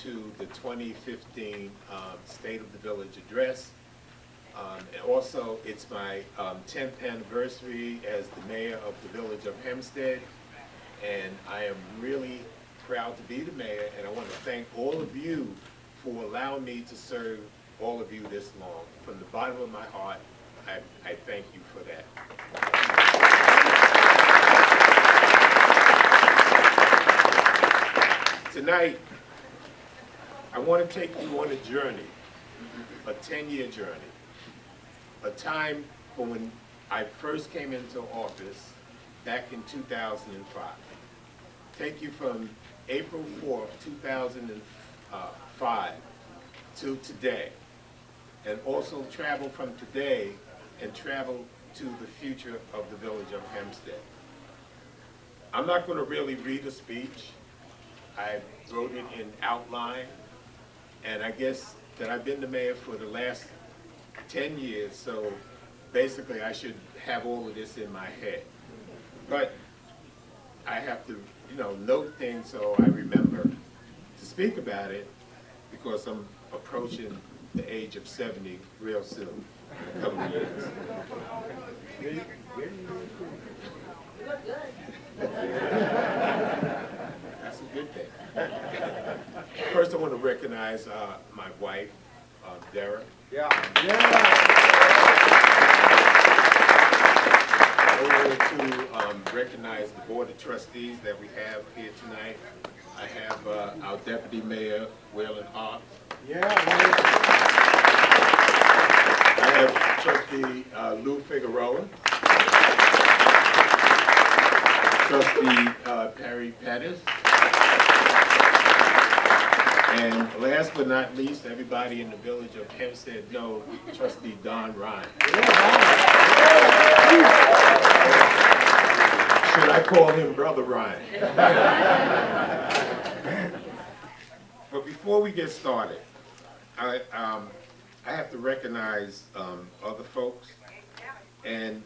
to the 2015 State of the Village Address. And also, it's my 10th anniversary as the mayor of the village of Hempstead. And I am really proud to be the mayor, and I want to thank all of you for allowing me to serve all of you this long. From the bottom of my heart, I thank you for that. Tonight, I want to take you on a journey, a 10-year journey, a time from when I first came into office back in 2005. Take you from April 4th, 2005 to today, and also travel from today and travel to the future of the village of Hempstead. I'm not going to really read a speech. I wrote it in outline, and I guess that I've been the mayor for the last 10 years, so basically I should have all of this in my head. But I have to, note things so I remember to speak about it, because I'm approaching the age of 70 real soon, in a couple of years. You look good. That's a good thing. First, I want to recognize my wife, Dara. Yeah. I wanted to recognize the Board of Trustees that we have here tonight. I have our Deputy Mayor, Waylon Hart. Yeah. I have Trustee Lou Figueroa. Trustee Perry Pettis. And last but not least, everybody in the village of Hempstead knows Trustee Don Ryan. Should I call him Brother Ryan? But before we get started, I have to recognize other folks, and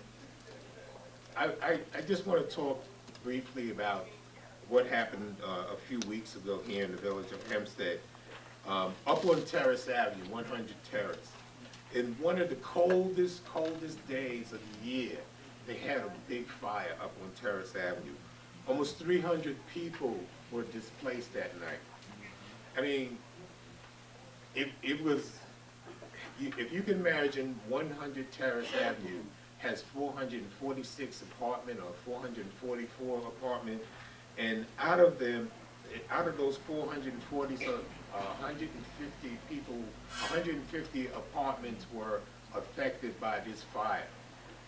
I just want to talk briefly about what happened a few weeks ago here in the village of Hempstead, up on Terrace Avenue, 100 Terrace. In one of the coldest days of the year, they had a big fire up on Terrace Avenue. Almost 300 people were displaced that night. I mean, it was, if you can imagine, 100 Terrace Avenue has 446 apartments or 444 apartments, and out of those 440, so 150 people, 150 apartments were affected by this fire.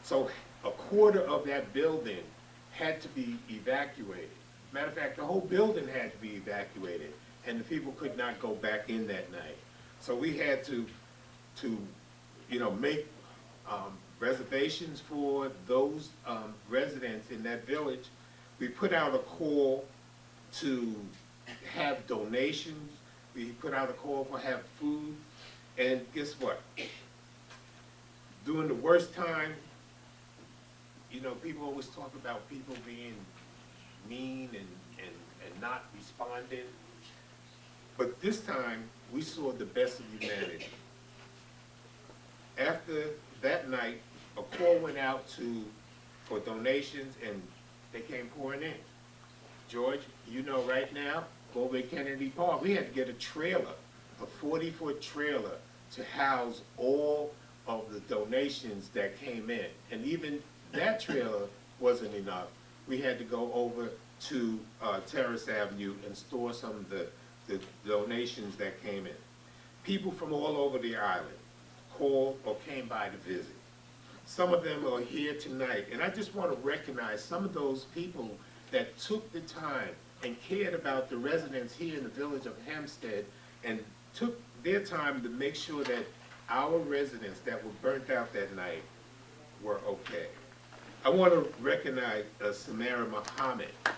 So a quarter of that building had to be evacuated. Matter of fact, the whole building had to be evacuated, and the people could not go back in that night. So we had to make reservations for those residents in that village. We put out a call to have donations. We put out a call for have food. And guess what? During the worst time, people always talk about people being mean and not responding. But this time, we saw the best of humanity. After that night, a call went out for donations, and they came pouring in. George, right now, over at Kennedy Park, we had to get a trailer, a 40-foot trailer, to house all of the donations that came in. And even that trailer wasn't enough. We had to go over to Terrace Avenue and store some of the donations that came in. People from all over the island called or came by to visit. Some of them are here tonight, and I just want to recognize some of those people that took the time and cared about the residents here in the village of Hempstead and took their time to make sure that our residents that were burnt out that night were okay. I want to recognize Samara Muhammad. I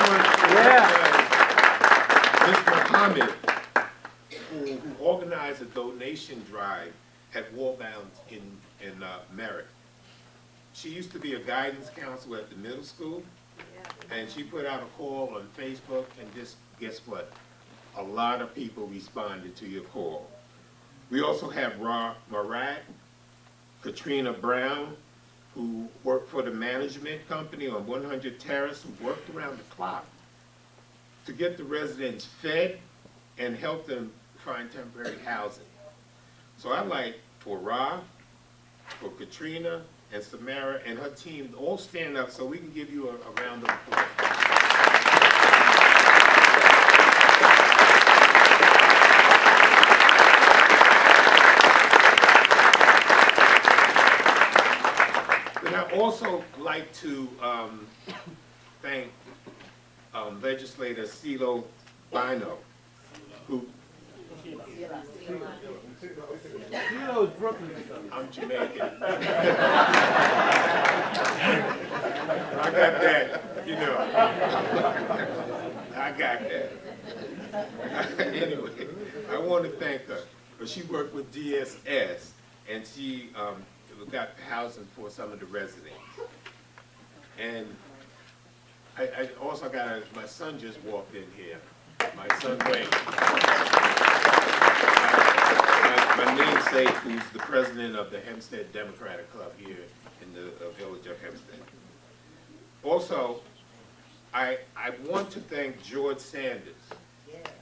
want to recognize Ms. Muhammad, who organized a donation drive at Wallbound in Merritt. She used to be a guidance counselor at the middle school, And she put out a call on Facebook, and just guess what? A lot of people responded to your call. We also have Marat, Katrina Brown, who worked for the management company on 100 Terrace, who worked around the clock to get the residents fed and help them find temporary housing. So I'd like for Ra, for Katrina, and Samara and her team all stand up so we can give you a round of applause. And I'd also like to thank legislator CeeLo Bino, who CeeLo's Brooklyn. I'm Jamaican. I got that, you know. I got that. Anyway, I want to thank her, but she worked with DSS, and she got housing for some of the residents. And I also got my son just walked in here. My son Wayne. My namesake, who's the president of the Hempstead Democratic Club here in the village of Hempstead. Also, I want to thank George Sanders.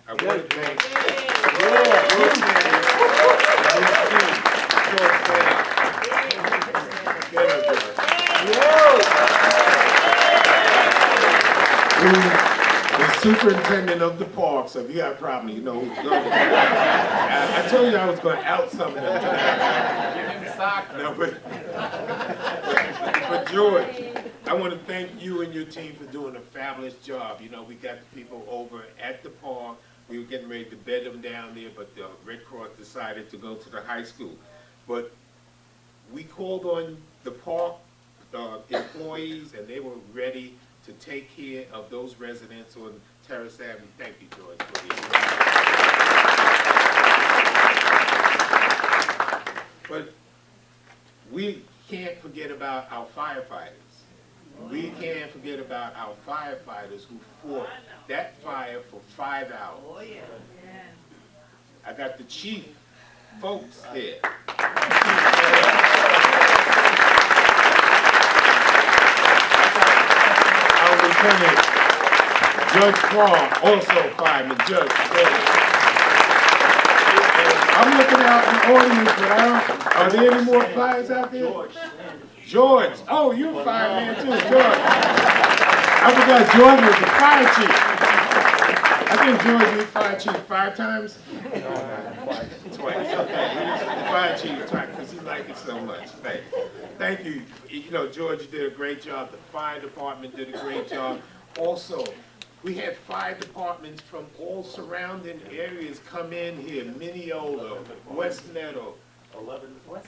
I want to thank George Sanders and his team. George Sanders. Get her, George. Who's the superintendent of the park, so if you got a problem, you know who's going. I told you I was going to out some of them tonight. No, but George, I want to thank you and your team for doing a fabulous job. You know, we got the people over at the park. We were getting ready to bed them down there, but the Red Cross decided to go to the high school. But we called on the park employees, and they were ready to take care of those residents on Terrace Avenue. Thank you, George, for the But we can't forget about our firefighters. We can't forget about our firefighters who fought that fire for 5 hours. I got the chief folks there. Our lieutenant, Judge Paul, also fireman, Judge. I'm looking out in the audience, but are there any more fires out there? George. Oh, you're a fireman too, George. I forgot George was the fire chief. I think George was fire chief 5 times? Twice, okay. He was the fire chief twice because he liked it so much. Thank you. You know, George, you did a great job. The fire department did a great job. Also, we had fire departments from all surrounding areas come in here, Mineola, West Meadow.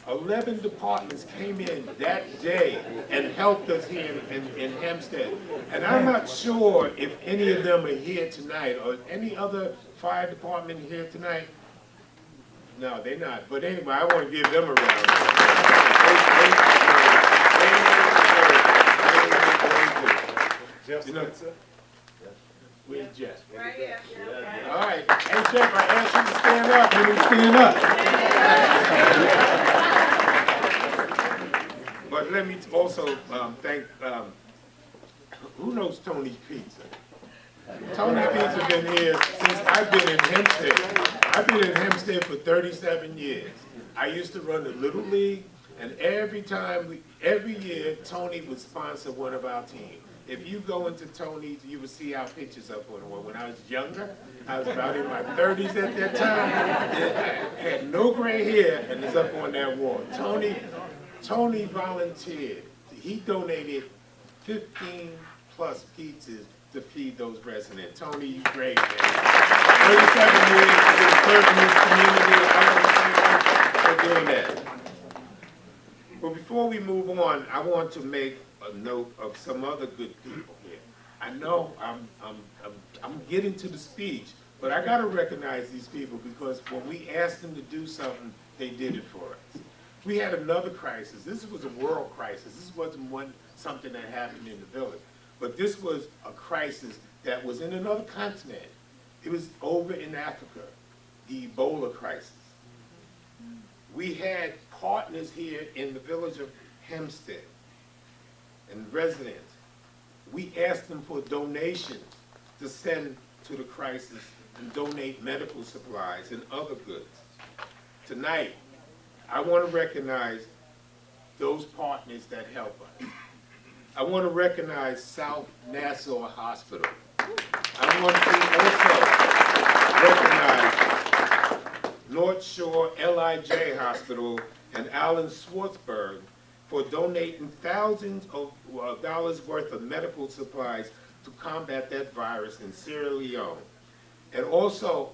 11 departments came in that day and helped us here in Hempstead. And I'm not sure if any of them are here tonight, or any other fire department here tonight. No, they're not. But anyway, I want to give them a round of applause. You know, where's Jeff? Right here. All right. Hey, Jeff, I asked you to stand up. You didn't stand up. But let me also thank, who knows Tony's Pizza? Tony's Pizza been here since I've been in Hempstead. I've been in Hempstead for 37 years. I used to run the Little League, and every year, Tony would sponsor one of our teams. If you go into Tony's, you will see our pictures up on the wall. When I was younger, I was about in my 30s at that time. I had no gray hair, and it's up on that wall. Tony volunteered. He donated 15 plus pizzas to feed those residents. Tony, you great, man. 37 years you've been serving this community. I want to thank you for doing that. But before we move on, I want to make a note of some other good people here. I know I'm getting to the speech, but I got to recognize these people because when we asked them to do something, they did it for us. We had another crisis. This was a world crisis. This wasn't something that happened in the village. But this was a crisis that was in another continent. It was over in Africa, the Ebola crisis. We had partners here in the village of Hempstead and residents. We asked them for donations to send to the crisis and donate medical supplies and other goods. Tonight, I want to recognize those partners that help us. I want to recognize South Nassau Hospital. I want to also recognize North Shore LIJ Hospital and Allen Schwartzberg for donating thousands of dollars worth of medical supplies to combat that virus in Sierra Leone. And also,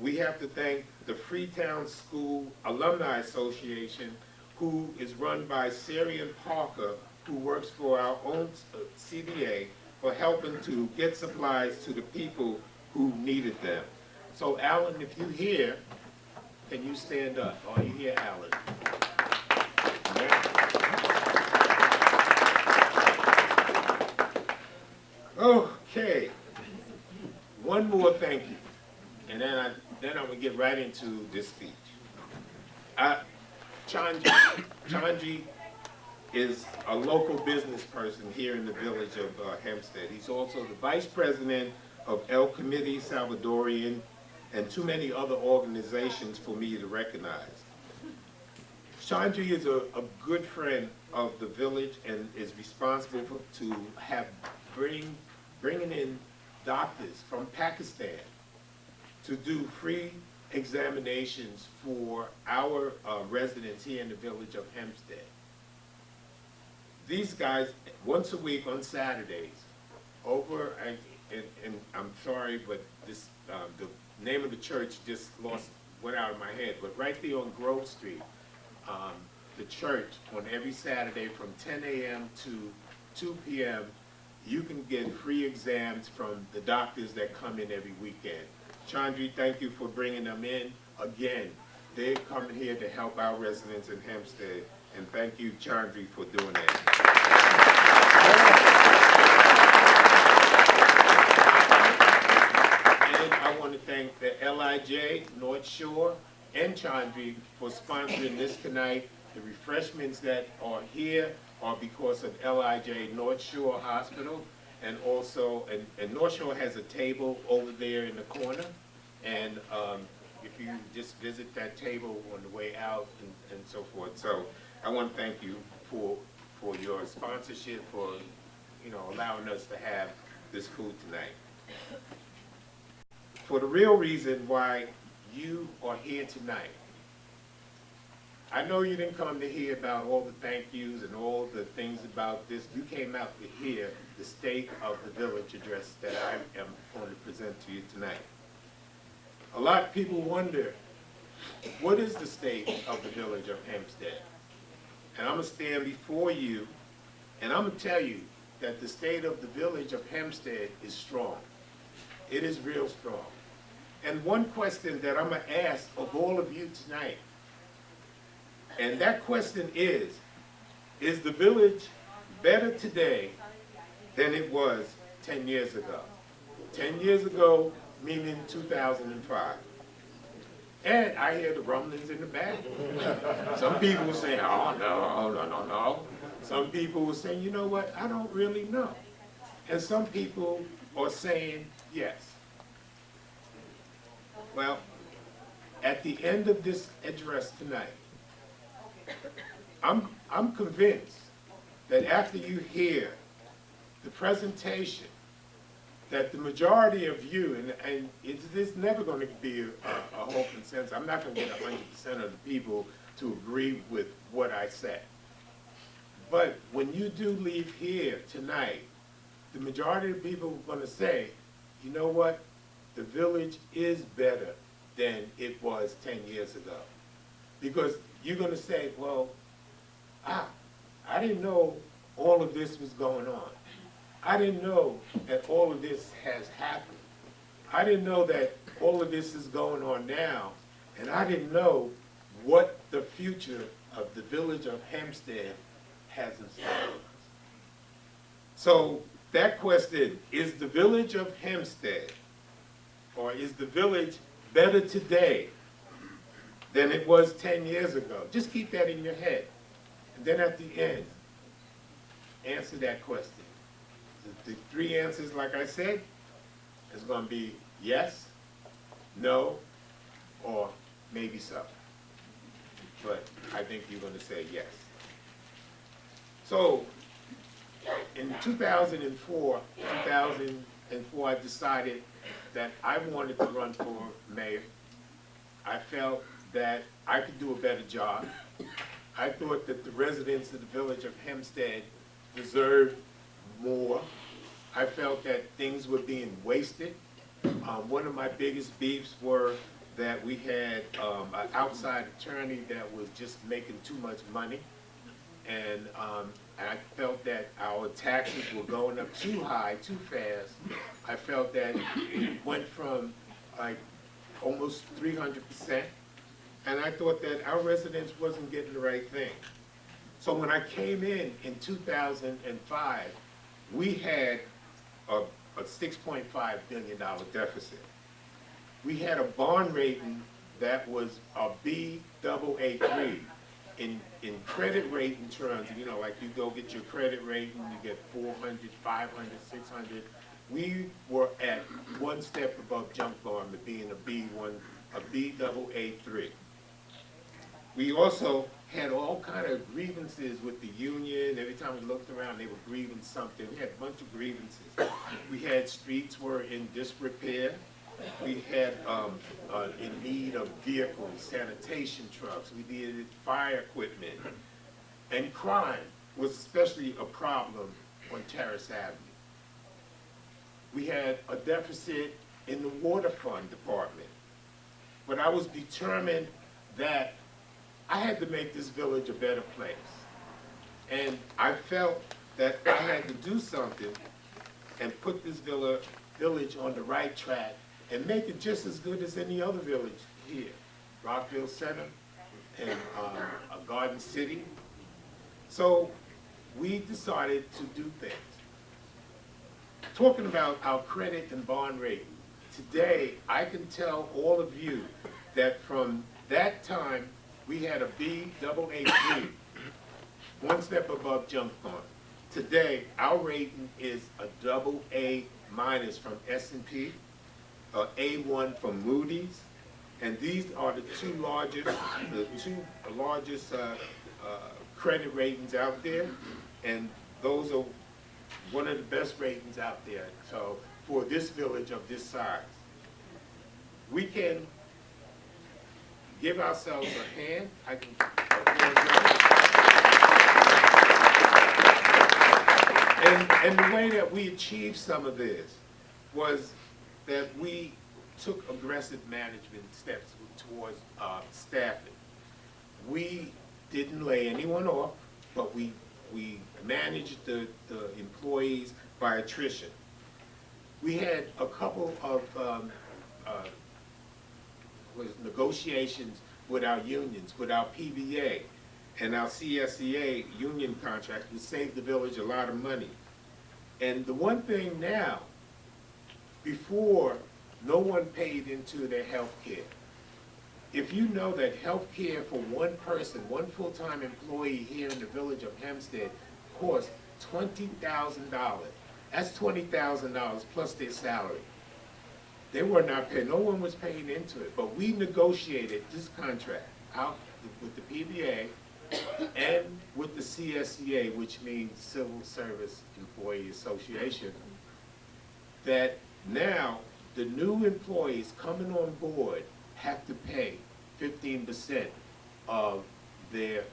we have to thank the Freetown School Alumni Association, who is run by Sarian Parker, who works for our own CDA, for helping to get supplies to the people who needed them. So Alan, if you're here, can you stand up? Are you here, Alan? Okay. One more thank you, and then I'm gonna get right into this speech. Chandri is a local business person here in the village of Hempstead. He's also the vice president of El Committee Salvadorian and too many other organizations for me to recognize. Chandri is a good friend of the village and is responsible to have bringing in doctors from Pakistan to do free examinations for our residents here in the village of Hempstead. These guys, once a week on Saturdays, and I'm sorry, but this the name of the church just went out of my head, but right there on Grove Street, the church on every Saturday from 10 a.m. to 2 p.m., you can get free exams from the doctors that come in every weekend. Chandri, thank you for bringing them in. Again, they're coming here to help our residents in Hempstead, and thank you, Chandri, for doing that. And I want to thank the LIJ, North Shore, and Chandri for sponsoring this tonight. The refreshments that are here are because of LIJ North Shore Hospital, and also, and North Shore has a table over there in the corner, and if you just visit that table on the way out and so forth. So I want to thank you for your sponsorship, for allowing us to have this food tonight. For the real reason why you are here tonight, I know you didn't come to hear about all the thank yous and all the things about this. You came out to hear the state of the village address that I am going to present to you tonight. A lot of people wonder, what is the state of the village of Hempstead? And I'm going to stand before you, and I'm going to tell you that the state of the village of Hempstead is strong. It is real strong. And one question that I'm going to ask of all of you tonight, and that question is the village better today than it was 10 years ago? 10 years ago, meaning 2005. And I hear the rumblings in the back. Some people will say, oh, no. Some people will say, you know what, I don't really know. And some people are saying yes. Well, at the end of this address tonight, I'm convinced that after you hear the presentation, that the majority of you, and it's never going to be a whole consensus. I'm not going to get 100% of the people to agree with what I said. But when you do leave here tonight, the majority of the people are going to say, you know what, the village is better than it was 10 years ago. Because you're going to say, well, I didn't know all of this was going on. I didn't know that all of this has happened. I didn't know that all of this is going on now, and I didn't know what the future of the village of Hempstead has in store. So that question, is the village of Hempstead, or is the village better today than it was 10 years ago? Just keep that in your head. And then at the end, answer that question. The three answers, like I said, is going to be yes, no, or maybe so. But I think you're going to say yes. So, in 2004, I decided that I wanted to run for mayor. I felt that I could do a better job. I thought that the residents of the village of Hempstead deserved more. I felt that things were being wasted. One of my biggest beefs were that we had an outside attorney that was just making too much money. And I felt that our taxes were going up too high, too fast. I felt that it went from like almost 300%. And I thought that our residents wasn't getting the right thing. So when I came in 2005, we had a $6.5 billion deficit. We had a bond rating that was a Baa3 in credit rating terms. You know, like you go get your credit rating, you get 400, 500, 600. We were at one step above junk bond to being a Baa3. We also had all kind of grievances with the union. Every time we looked around, they were grieving something. We had a bunch of grievances. We had streets were in disrepair. We had in need of vehicles, sanitation trucks. We needed fire equipment. And crime was especially a problem on Terrace Avenue. We had a deficit in the water fund department. But I was determined that I had to make this village a better place. And I felt that I had to do something and put this village on the right track and make it just as good as any other village here. Rockville Center and Garden City. So we decided to do things. Talking about our credit and bond rating, today I can tell all of you that from that time we had a Baa3, one step above junk bond. Today our rating is a AA- from S&P, A1 from Moody's, and these are the two largest credit ratings out there, and those are one of the best ratings out there. So for this village of this size, we can give ourselves a hand. I can. And the way that we achieved some of this was that we took aggressive management steps towards staffing. We didn't lay anyone off, but we managed the employees by attrition. We had a couple of negotiations with our unions, with our PBA and our CSEA union contracts, which saved the village a lot of money. And the one thing now, before, no one paid into their health care. If you know that health care for one person, one full-time employee here in the village of Hempstead costs $20,000, that's $20,000 plus their salary. They were not paying, no one was paying into it, but we negotiated this contract out with the PBA and with the CSEA, which means Civil Service Employee Association, that now the new employees coming on board have to pay 15% of their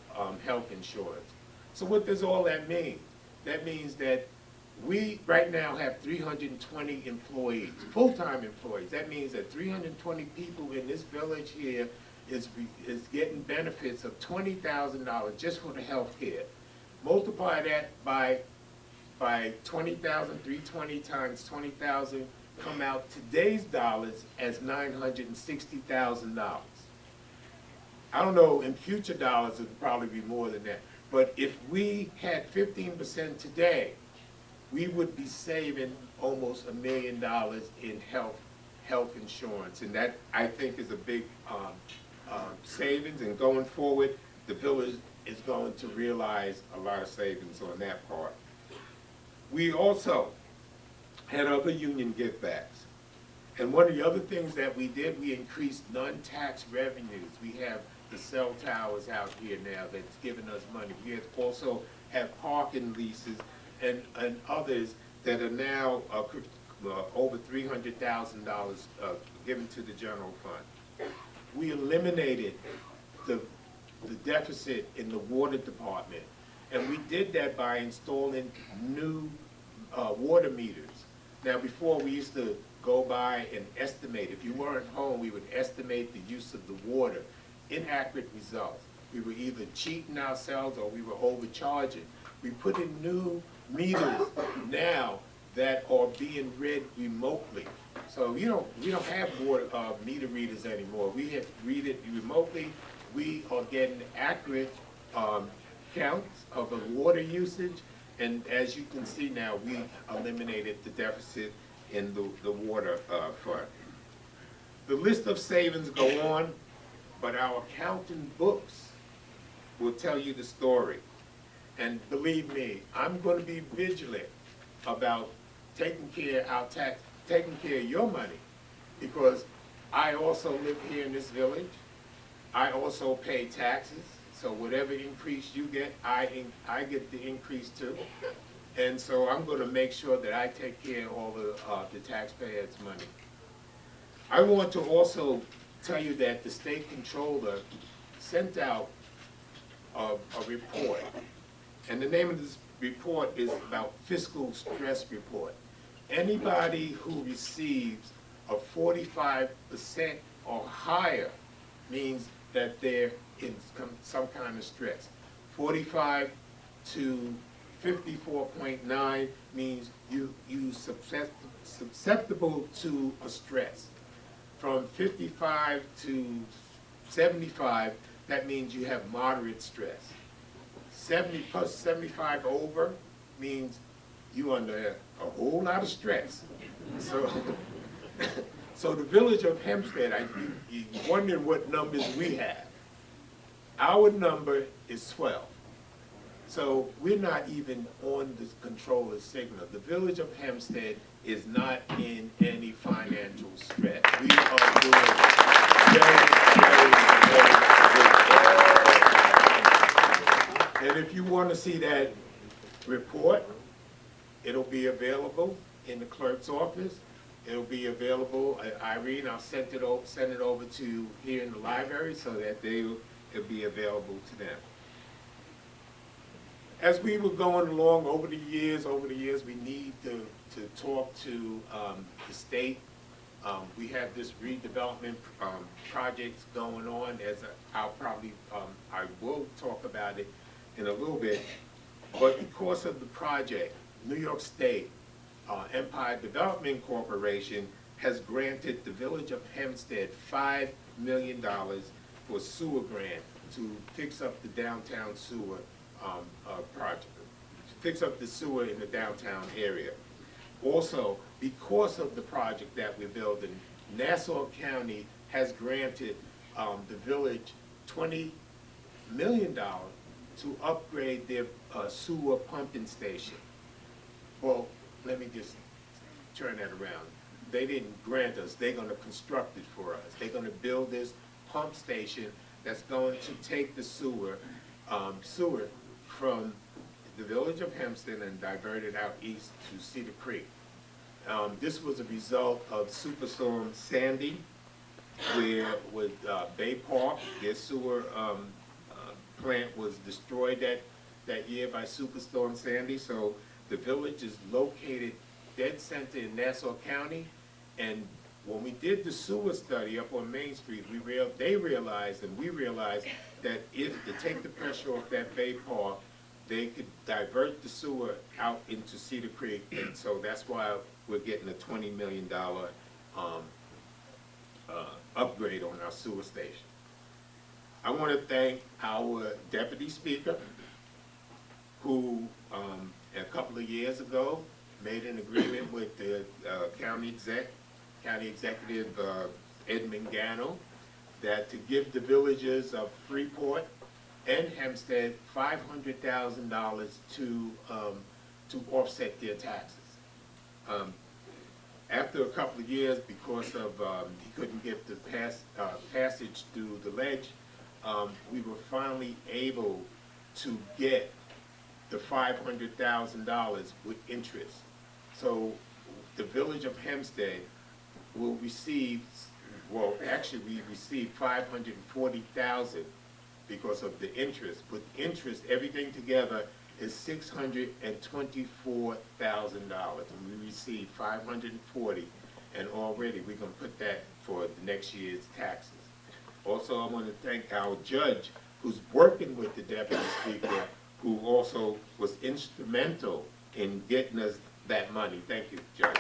health insurance. So what does all that mean? That means that we right now have 320 employees, full-time employees. That means that 320 people in this village here is getting benefits of $20,000 just for the health care. Multiply that by 20,000, 320 times 20,000, come out today's dollars as $960,000. I don't know, in future dollars it would probably be more than that. But if we had 15% today, we would be saving almost $1 million in health insurance, and that, I think, is a big savings, and going forward, the village is going to realize a lot of savings on that part. We also had other union givebacks. And one of the other things that we did, we increased non-tax revenues. We have the cell towers out here now that's giving us money. We also have parking leases and others that are now over $300,000 given to the general fund. We eliminated the deficit in the water department, and we did that by installing new water meters. Now, before, we used to go by and estimate. If you weren't home, we would estimate the use of the water. Inaccurate results. We were either cheating ourselves or we were overcharging. We put in new meters now that are being read remotely. So we don't have water meter readers anymore. We have to read it remotely. We are getting accurate counts of the water usage, and as you can see now, we eliminated the deficit in the water fund. The list of savings go on, but our accounting books will tell you the story. And believe me, I'm going to be vigilant about taking care of your money, because I also live here in this village. I also pay taxes, so whatever increase you get, I get the increase too. And so I'm going to make sure that I take care of all the taxpayers' money. I want to also tell you that the state controller sent out a report, and the name of this report is about fiscal stress report. Anybody who receives a 45% or higher means that they're in some kind of stress. 45 to 54.9 means you susceptible to a stress. From 55 to 75, that means you have moderate stress. 70 plus 75 over means you under a whole lot of stress. So, so the village of Hempstead, you're wondering what numbers we have. Our number is 12. So we're not even on the controller's signal. The village of Hempstead is not in any financial stress. We are doing very, very, very good. And if you want to see that report, it'll be available in the clerk's office. It'll be available, Irene, I'll send it over to here in the library so that it'll be available to them. As we were going along over the years, we need to talk to the state. We have this redevelopment projects going on, as I will talk about it in a little bit. But because of the project, New York State Empire Development Corporation has granted the village of Hempstead $5 million for a sewer grant to fix up the downtown sewer project, fix up the sewer in the downtown area. Also, because of the project that we're building, Nassau County has granted the village $20 million to upgrade their sewer pumping station. Well, let me just turn that around. They didn't grant us, they're gonna construct it for us. They're gonna build this pump station that's going to take the sewer from the village of Hempstead and divert it out east to Cedar Creek. This was a result of Superstorm Sandy, where with Bay Park, their sewer plant was destroyed that year by Superstorm Sandy. So the village is located dead center in Nassau County, and when we did the sewer study up on Main Street, they realized and we realized that if to take the pressure off that Bay Park, they could divert the sewer out into Cedar Creek, and so that's why we're getting a $20 million upgrade on our sewer station. I want to thank our Deputy Speaker, who a couple of years ago made an agreement with the county executive Edmund Gano, that to give the villages of Freeport and Hempstead $500,000 to offset their taxes. After a couple of years, because of he couldn't get the passage through the ledge, we were finally able to get the $500,000 with interest. So the village of Hempstead will receive, well, actually we received $540,000 because of the interest. With interest, everything together is $624,000, and we received $540,000, and already we're going to put that for the next year's taxes. Also, I want to thank our judge, who's working with the deputy speaker, who also was instrumental in getting us that money. Thank you, Judge.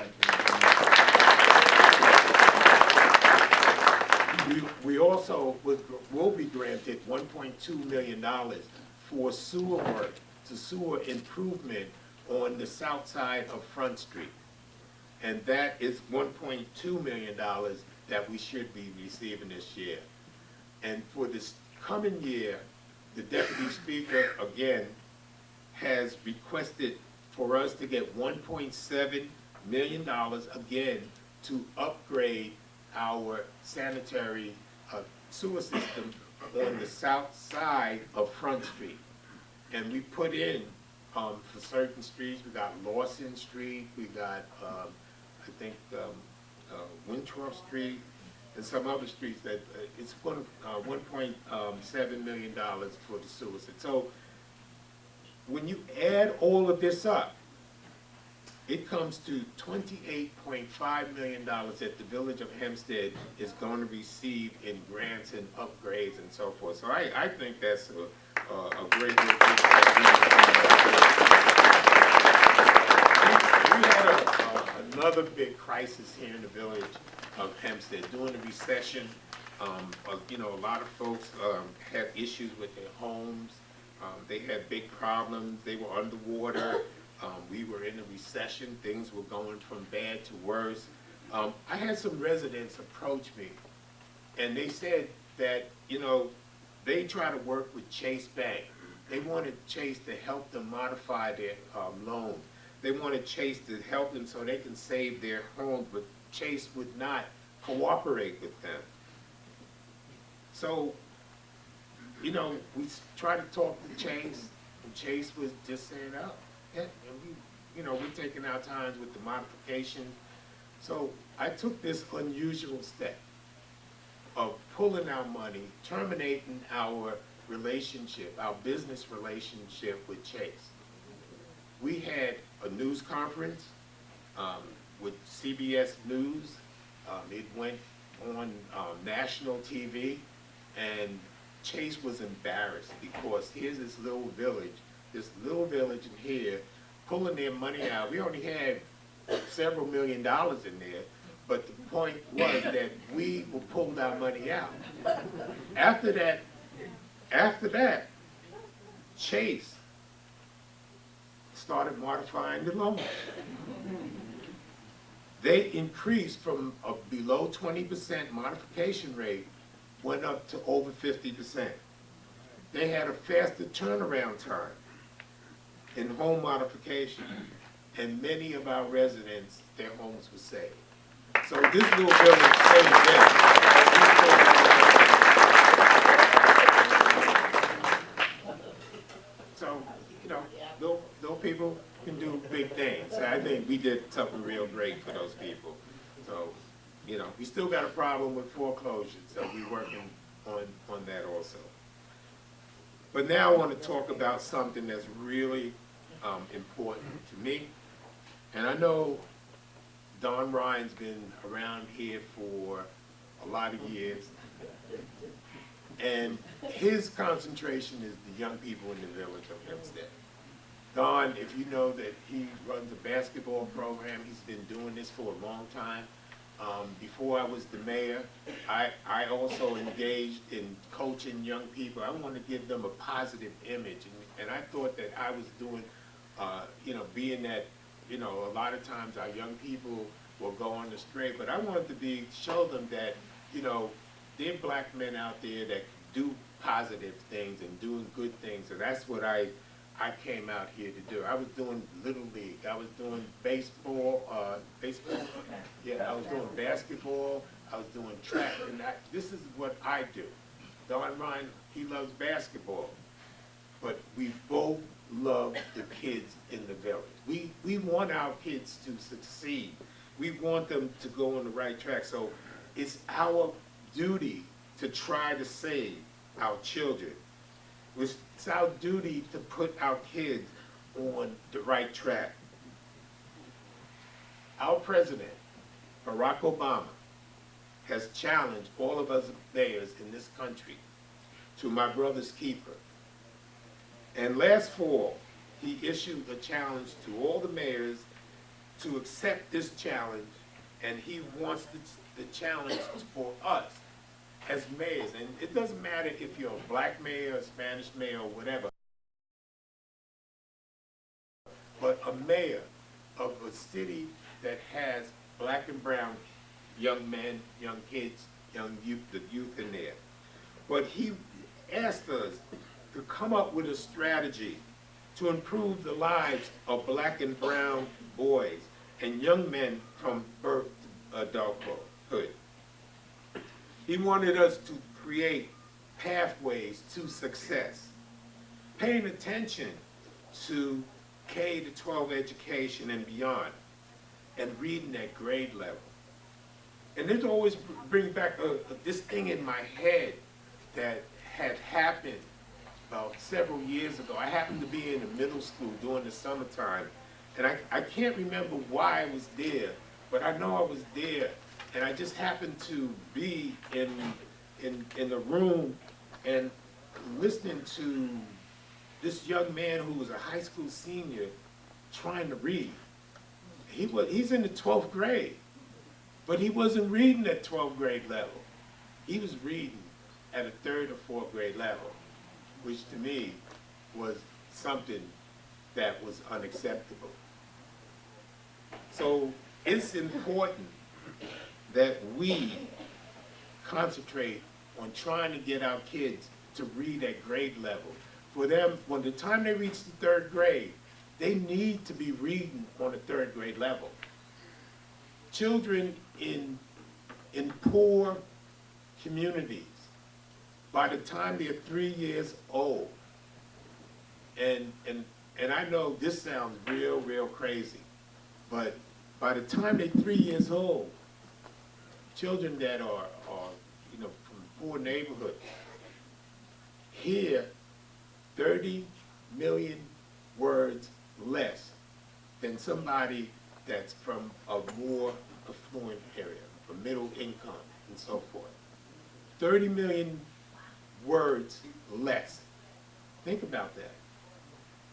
We also will be granted $1.2 million for sewer work, to sewer improvement on the south side of Front Street. And that is $1.2 million that we should be receiving this year. And for this coming year, the Deputy Speaker, again, has requested for us to get $1.7 million, again, to upgrade our sanitary sewer system on the south side of Front Street. And we put in, for certain streets, we got Lawson Street, we got, I think, Winthrop Street, and some other streets that it's $1.7 million for the sewer system. So when you add all of this up, it comes to $28.5 million that the village of Hempstead is going to receive in grants and upgrades and so forth. So I think that's a great thing. We had another big crisis here in the village of Hempstead. During the recession, you know, a lot of folks had issues with their homes. They had big problems. They were underwater. We were in a recession. Things were going from bad to worse. I had some residents approach me, and they said that, you know, they try to work with Chase Bank. They wanted Chase to help them modify their loan. They wanted Chase to help them so they can save their homes, but Chase would not cooperate with them. So, you know, we tried to talk to Chase, and Chase was just saying, oh, yeah, and we, you know, we're taking our times with the modification. So I took this unusual step of pulling our money, terminating our relationship, our business relationship with Chase. We had a news conference with CBS News. It went on national TV, and Chase was embarrassed because here's this little village in here, pulling their money out. We only had several $1 million in there, but the point was that we pulled our money out. After that, Chase started modifying the loan. They increased from a below 20% modification rate, went up to over 50%. They had a faster turnaround time in home modification, and many of our residents, their homes were saved. So this little village saved them. So, you know, those people can do big things. I think we did something real great for those people. So, you know, we still got a problem with foreclosures, so we're working on that also. But now I want to talk about something that's really important to me. And I know Don Ryan's been around here for a lot of years. And his concentration is the young people in the village of Hempstead. Don, if you know that he runs a basketball program, he's been doing this for a long time. Before I was the mayor, I also engaged in coaching young people. I want to give them a positive image, and I thought that I was doing, you know, being that You know, a lot of times our young people will go on astray, but I wanted to show them that, you know, there are black men out there that do positive things and doing good things, and that's what I came out here to do. I was doing Little League, I was doing baseball, yeah, I was doing basketball, I was doing track, and this is what I do. Don Ryan, he loves basketball, but we both love the kids in the village. We want our kids to succeed. We want them to go on the right track. So it's our duty to try to save our children. It's our duty to put our kids on the right track. Our president, Barack Obama, has challenged all of us mayors in this country to my brother's keeper. And last fall, he issued a challenge to all the mayors to accept this challenge, and he wants the challenge for us as mayors. And it doesn't matter if you're a black mayor, a Spanish mayor, or whatever, but a mayor of a city that has black and brown young men, young kids, young youth, the youth in there. But he asked us to come up with a strategy to improve the lives of black and brown boys and young men from birth to adulthood. He wanted us to create pathways to success, paying attention to K to 12 education and beyond, and reading at grade level. And this always brings back this thing in my head that had happened about several years ago. I happened to be in the middle school during the summertime, and I can't remember why I was there, but I know I was there, and I just happened to be in the room and listening to this young man who was a high school senior trying to read. He's in the 12th grade, but he wasn't reading at 12th grade level. He was reading at a 3rd or 4th grade level, which to me was something that was unacceptable. So it's important that we concentrate on trying to get our kids to read at grade level. For them, when the time they reach the 3rd grade, they need to be reading on the 3rd grade level. Children in poor communities, by the time they're 3 years old, and I know this sounds real crazy, but by the time they're 3 years old, children that are you know, from poor neighborhoods hear 30 million words less than somebody that's from a more affluent area, from middle income and so forth. 30 million words less. Think about that.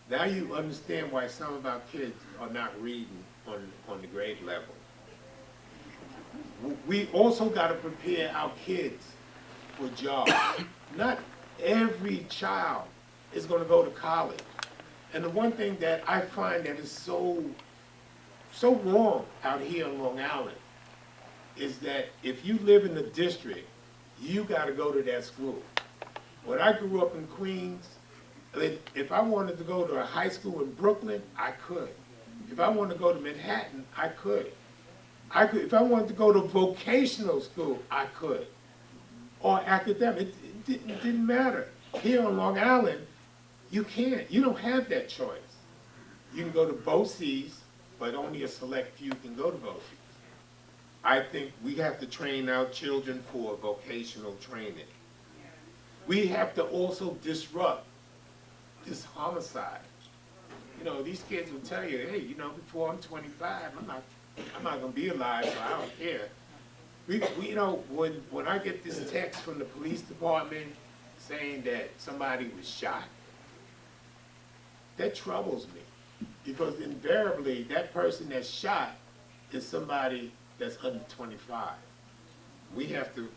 Now you understand why some of our kids are not reading on the grade level. We also got to prepare our kids for jobs. Not every child is going to go to college. And the one thing that I find that is so wrong out here in Long Island is that if you live in the district, you got to go to that school. When I grew up in Queens, if I wanted to go to a high school in Brooklyn, I could. If I wanted to go to Manhattan, I could. If I wanted to go to vocational school, I could. Or academic, it didn't matter. Here on Long Island, you can't. You don't have that choice. You can go to BOCES, but only a select few can go to BOCES. I think we have to train our children for vocational training. We have to also disrupt this homicide. You know, these kids will tell you, hey, you know, before I'm 25, I'm not gonna be alive, so I don't care. We you know, when I get this text from the police department saying that somebody was shot, that troubles me, because invariably that person that's shot is somebody that's under 25. We have to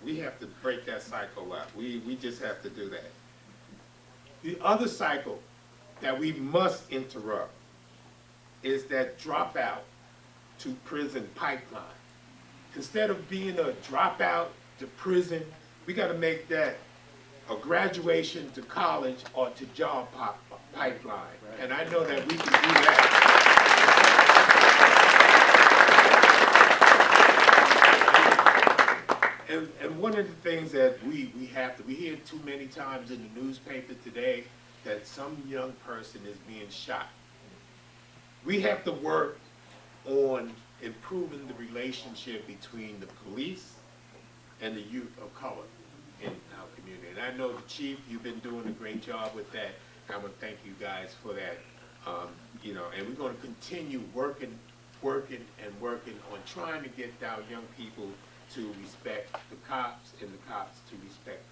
break that cycle up. We just have to do that. The other cycle that we must interrupt is that dropout to prison pipeline. Instead of being a dropout to prison, we got to make that a graduation to college or to job pipeline. Right. And I know that we can do that. And one of the things that we hear too many times in the newspaper today, that some young person is being shot. We have to work on improving the relationship between the police and the youth of color in our community. And I know the chief, you've been doing a great job with that. I want to thank you guys for that. You know, and we're going to continue working on trying to get our young people to respect the cops and the cops to respect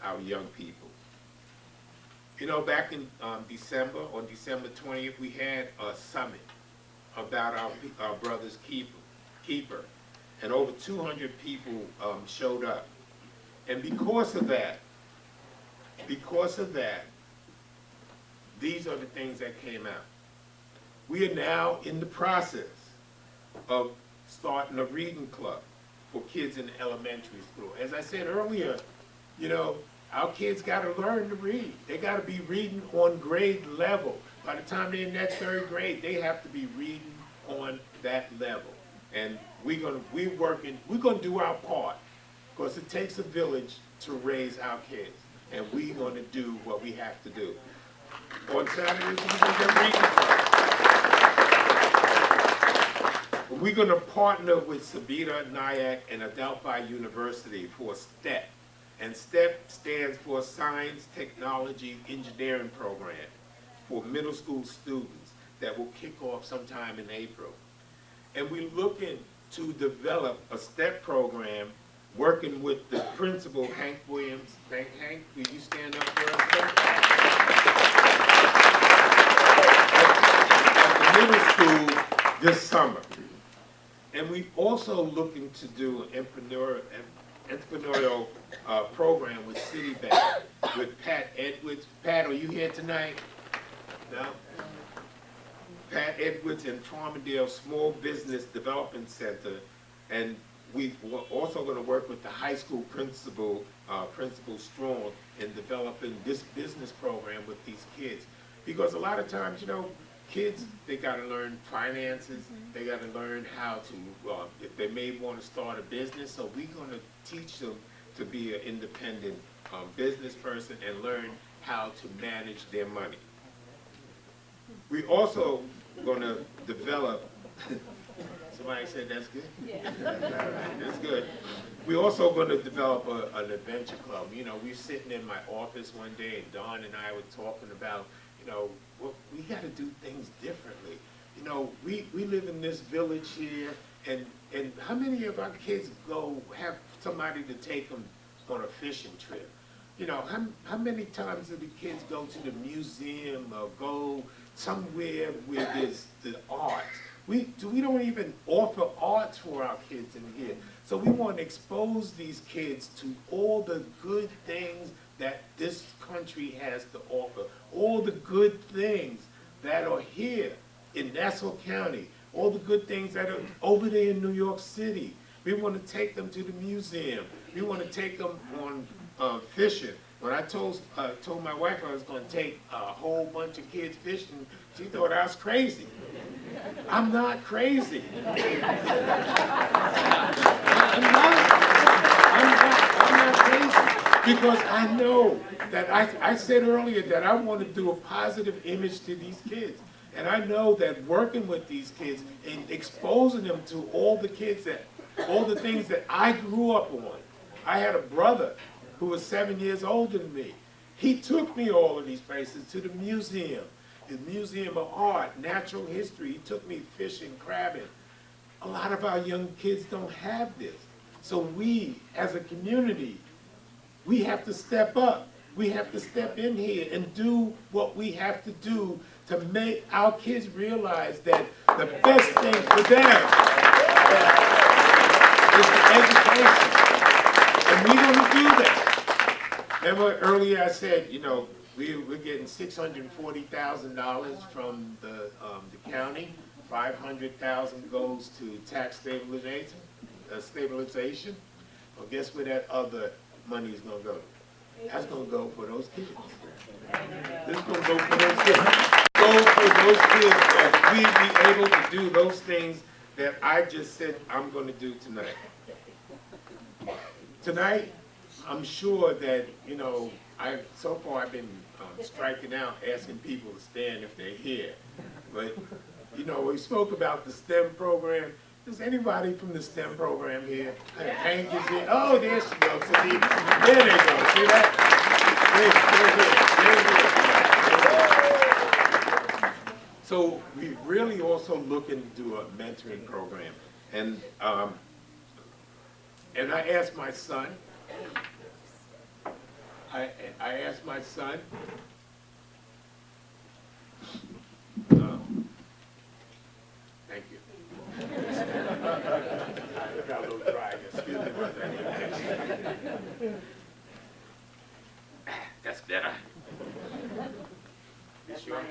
our young people. You know, back in December, on December 20th, we had a summit about our brother's keeper, and over 200 people showed up. And because of that, these are the things that came out. We are now in the process of starting a reading club for kids in elementary school. As I said earlier, you know, our kids got to learn to read. They got to be reading on grade level. By the time they're in that third grade, they have to be reading on that level. And we're gonna do our part, because it takes a village to raise our kids, and we're gonna do what we have to do. On Saturdays, we're gonna get reading club. We're gonna partner with Sabita, Nyack, and Adelphi University for STEP. And STEP stands for Science, Technology, Engineering Program for middle school students that will kick off sometime in April. And we're looking to develop a STEP program working with the principal, Hank Williams. Hank, will you stand up for us? At the middle school this summer. And we also looking to do an entrepreneurial program with Citibank, with Pat Edwards. Pat, are you here tonight? No? Pat Edwards and Farmingdale Small Business Development Center. And we're also going to work with the high school principal, Principal Strong, in developing this business program with these kids. Because a lot of times, you know, kids, they got to learn finances. They got to learn how to, if they may want to start a business. So we're going to teach them to be an independent business person and learn how to manage their money. We also going to develop, somebody said that's good? Yeah. That's good. We're also going to develop an adventure club. You know, we were sitting in my office one day, and Don and I were talking about, you know, well, we got to do things differently. You know, we live in this village here, and how many of our kids go have somebody to take them on a fishing trip? You know, how many times do the kids go to the museum or go somewhere where there's the arts? We don't even offer arts for our kids in here. So we want to expose these kids to all the good things that this country has to offer, all the good things that are here in Nassau County, all the good things that are over there in New York City. We want to take them to the museum. We want to take them on fishing. When I told my wife I was going to take a whole bunch of kids fishing, she thought I was crazy. I'm not crazy. I'm not crazy. Because I know that I said earlier that I want to do a positive image to these kids. And I know that working with these kids and exposing them to all the things that I grew up on. I had a brother who was 7 years older than me. He took me all of these places, to the museum, the Museum of Art, Natural History. He took me fishing, crabbing. A lot of our young kids don't have this. So we, as a community, we have to step up. We have to step in here and do what we have to do to make our kids realize that the best thing for them is the education. And we're going to do that. Remember earlier I said, you know, we're getting $640,000 from the county. 500,000 goes to tax stabilization. Well, guess where that other money is gonna go? That's gonna go for those kids. This is gonna go for those kids. Go for those kids that we be able to do those things that I just said I'm gonna do tonight. Tonight, I'm sure that, you know, so far I've been striking out, asking people to stand if they're here. But, you know, we spoke about the STEM program. Is anybody from the STEM program here? Hank is here. Oh, there she goes. So there they go. See that? They're here. So we really also looking to do a mentoring program. And I asked my son, I asked my son, thank you. I got a little dry, excuse me about that. That's better. You sure?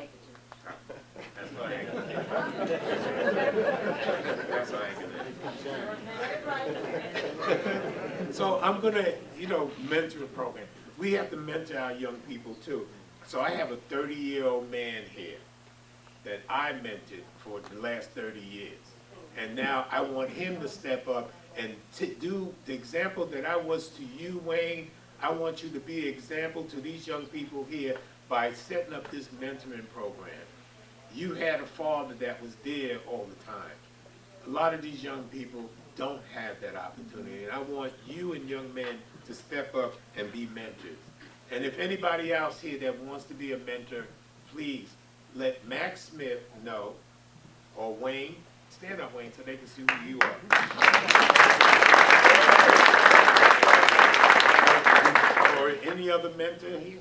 That's my handkerchief. That's my handkerchief. So I'm gonna, you know, mentor a program. We have to mentor our young people too. So I have a 30-year-old man here that I mentored for the last 30 years. And now I want him to step up and to do the example that I was to you, Wayne. I want you to be an example to these young people here by setting up this mentoring program. You had a father that was there all the time. A lot of these young people don't have that opportunity, and I want you and young men to step up and be mentors. And if anybody else here that wants to be a mentor, please let Max Smith know, or Wayne. Stand up, Wayne, so they can see who you are. Or any other mentor here?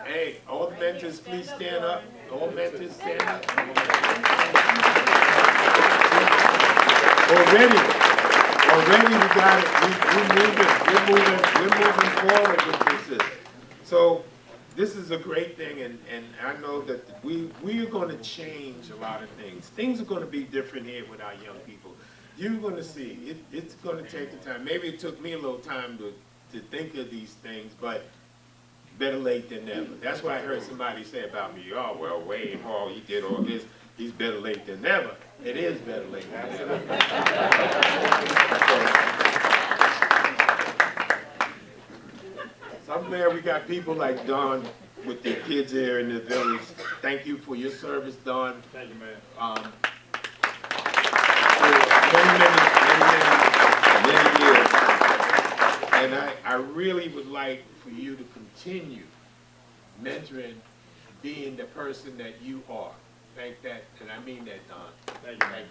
Hey, all the mentors, please stand up. All mentors, stand up. Already we got it. We're moving forward with this. So this is a great thing, and I know that we are going to change a lot of things. Things are going to be different here with our young people. You're going to see. It's going to take the time. Maybe it took me a little time to think of these things, but better late than never. That's what I heard somebody say about me. Oh, well, Wayne Hall, he did all this. He's better late than never. It is better late than never. So I'm glad we got people like Don with their kids here in the village. Thank you for your service, Don. Thank you, man. For many years. And I really would like for you to continue mentoring, being the person that you are. Thank that, and I mean that, Don. Thank you, man.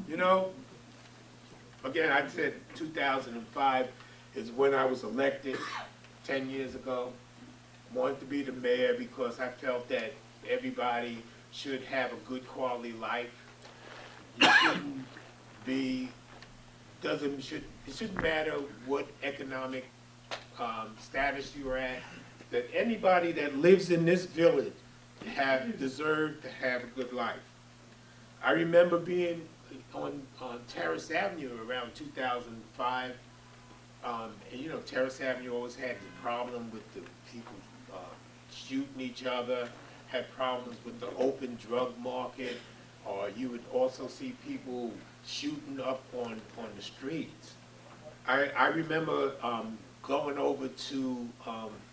You know, again, I said 2005 is when I was elected 10 years ago. Wanted to be the mayor because I felt that everybody should have a good quality life. You shouldn't be, it shouldn't matter what economic status you're at, that anybody that lives in this village deserve to have a good life. I remember being on Terrace Avenue around 2005, and you know, Terrace Avenue always had the problem with the people shooting each other, had problems with the open drug market, or you would also see people shooting up on the streets. I remember going over to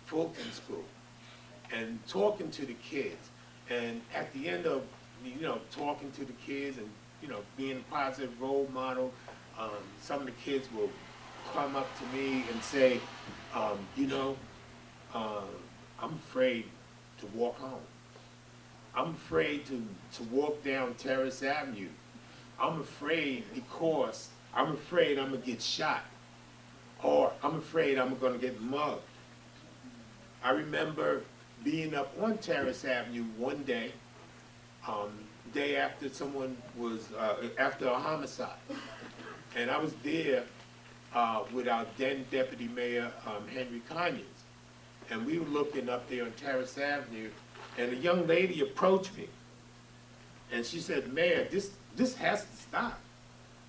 Fulton School and talking to the kids, and at the end of, you know, talking to the kids and, you know, being a positive role model, some of the kids will come up to me and say, you know, I'm afraid to walk home. I'm afraid to walk down Terrace Avenue. I'm afraid because I'm afraid I'm going to get shot, or I'm afraid I'm going to get mugged. I remember being up on Terrace Avenue one day, day after someone was, after a homicide. And I was there with our then Deputy Mayor, Henry Conyers. And we were looking up there on Terrace Avenue, and a young lady approached me. And she said, Mayor, this has to stop.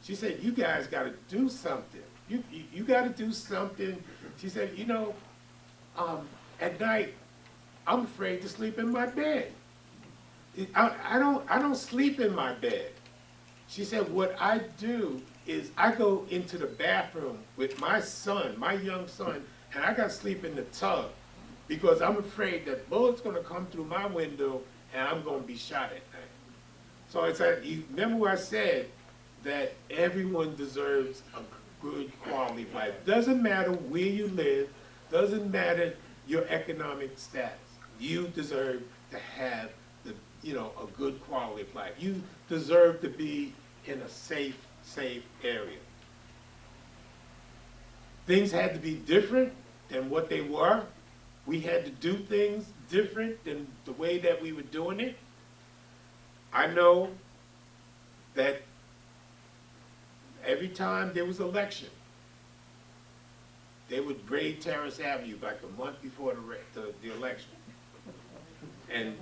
She said, you guys gotta do something. You gotta do something. She said, you know, at night, I'm afraid to sleep in my bed. I don't sleep in my bed. She said, what I do is I go into the bathroom with my son, my young son, and I got to sleep in the tub because I'm afraid that bullets gonna come through my window and I'm gonna be shot at night. So it's like, you remember what I said, that everyone deserves a good quality of life. Doesn't matter where you live, doesn't matter your economic status. You deserve to have a good quality of life. You deserve to be in a safe area. Things had to be different than what they were. We had to do things different than the way that we were doing it. I know that every time there was an election, they would raid Terrace Avenue like a month before the election. And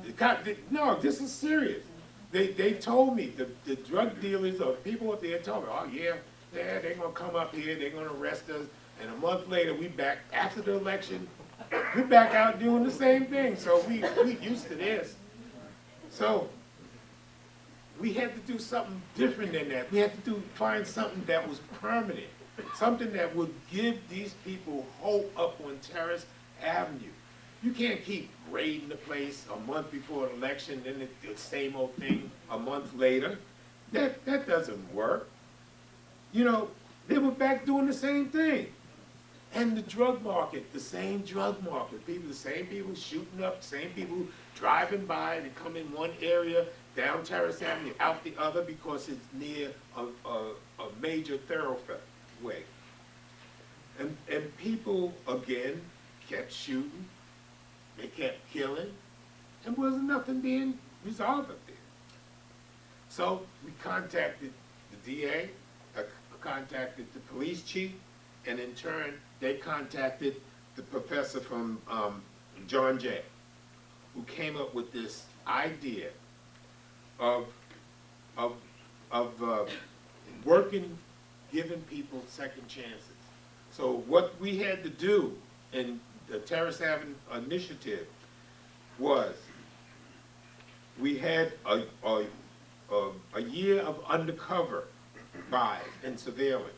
no, this is serious. They told me, the drug dealers or people up there told me, oh yeah, they're gonna come up here, they're gonna arrest us, and a month later we back, after the election, we back out doing the same thing. So we used to this. So we had to do something different than that. We had to find something that was permanent, something that would give these people hope up on Terrace Avenue. You can't keep raiding the place a month before an election, then the same old thing a month later. That doesn't work. You know, they were back doing the same thing. And the drug market, the same drug market. The same people shooting up, the same people driving by and come in one area, down Terrace Avenue, out the other because it's near a major thoroughfare. And people, again, kept shooting. They kept killing, and wasn't nothing being resolved up there. So we contacted the DA, contacted the police chief, and in turn, they contacted the professor from John Jay, who came up with this idea of working, giving people second chances. So what we had to do in the Terrace Avenue initiative was we had a year of undercover buys and surveillance.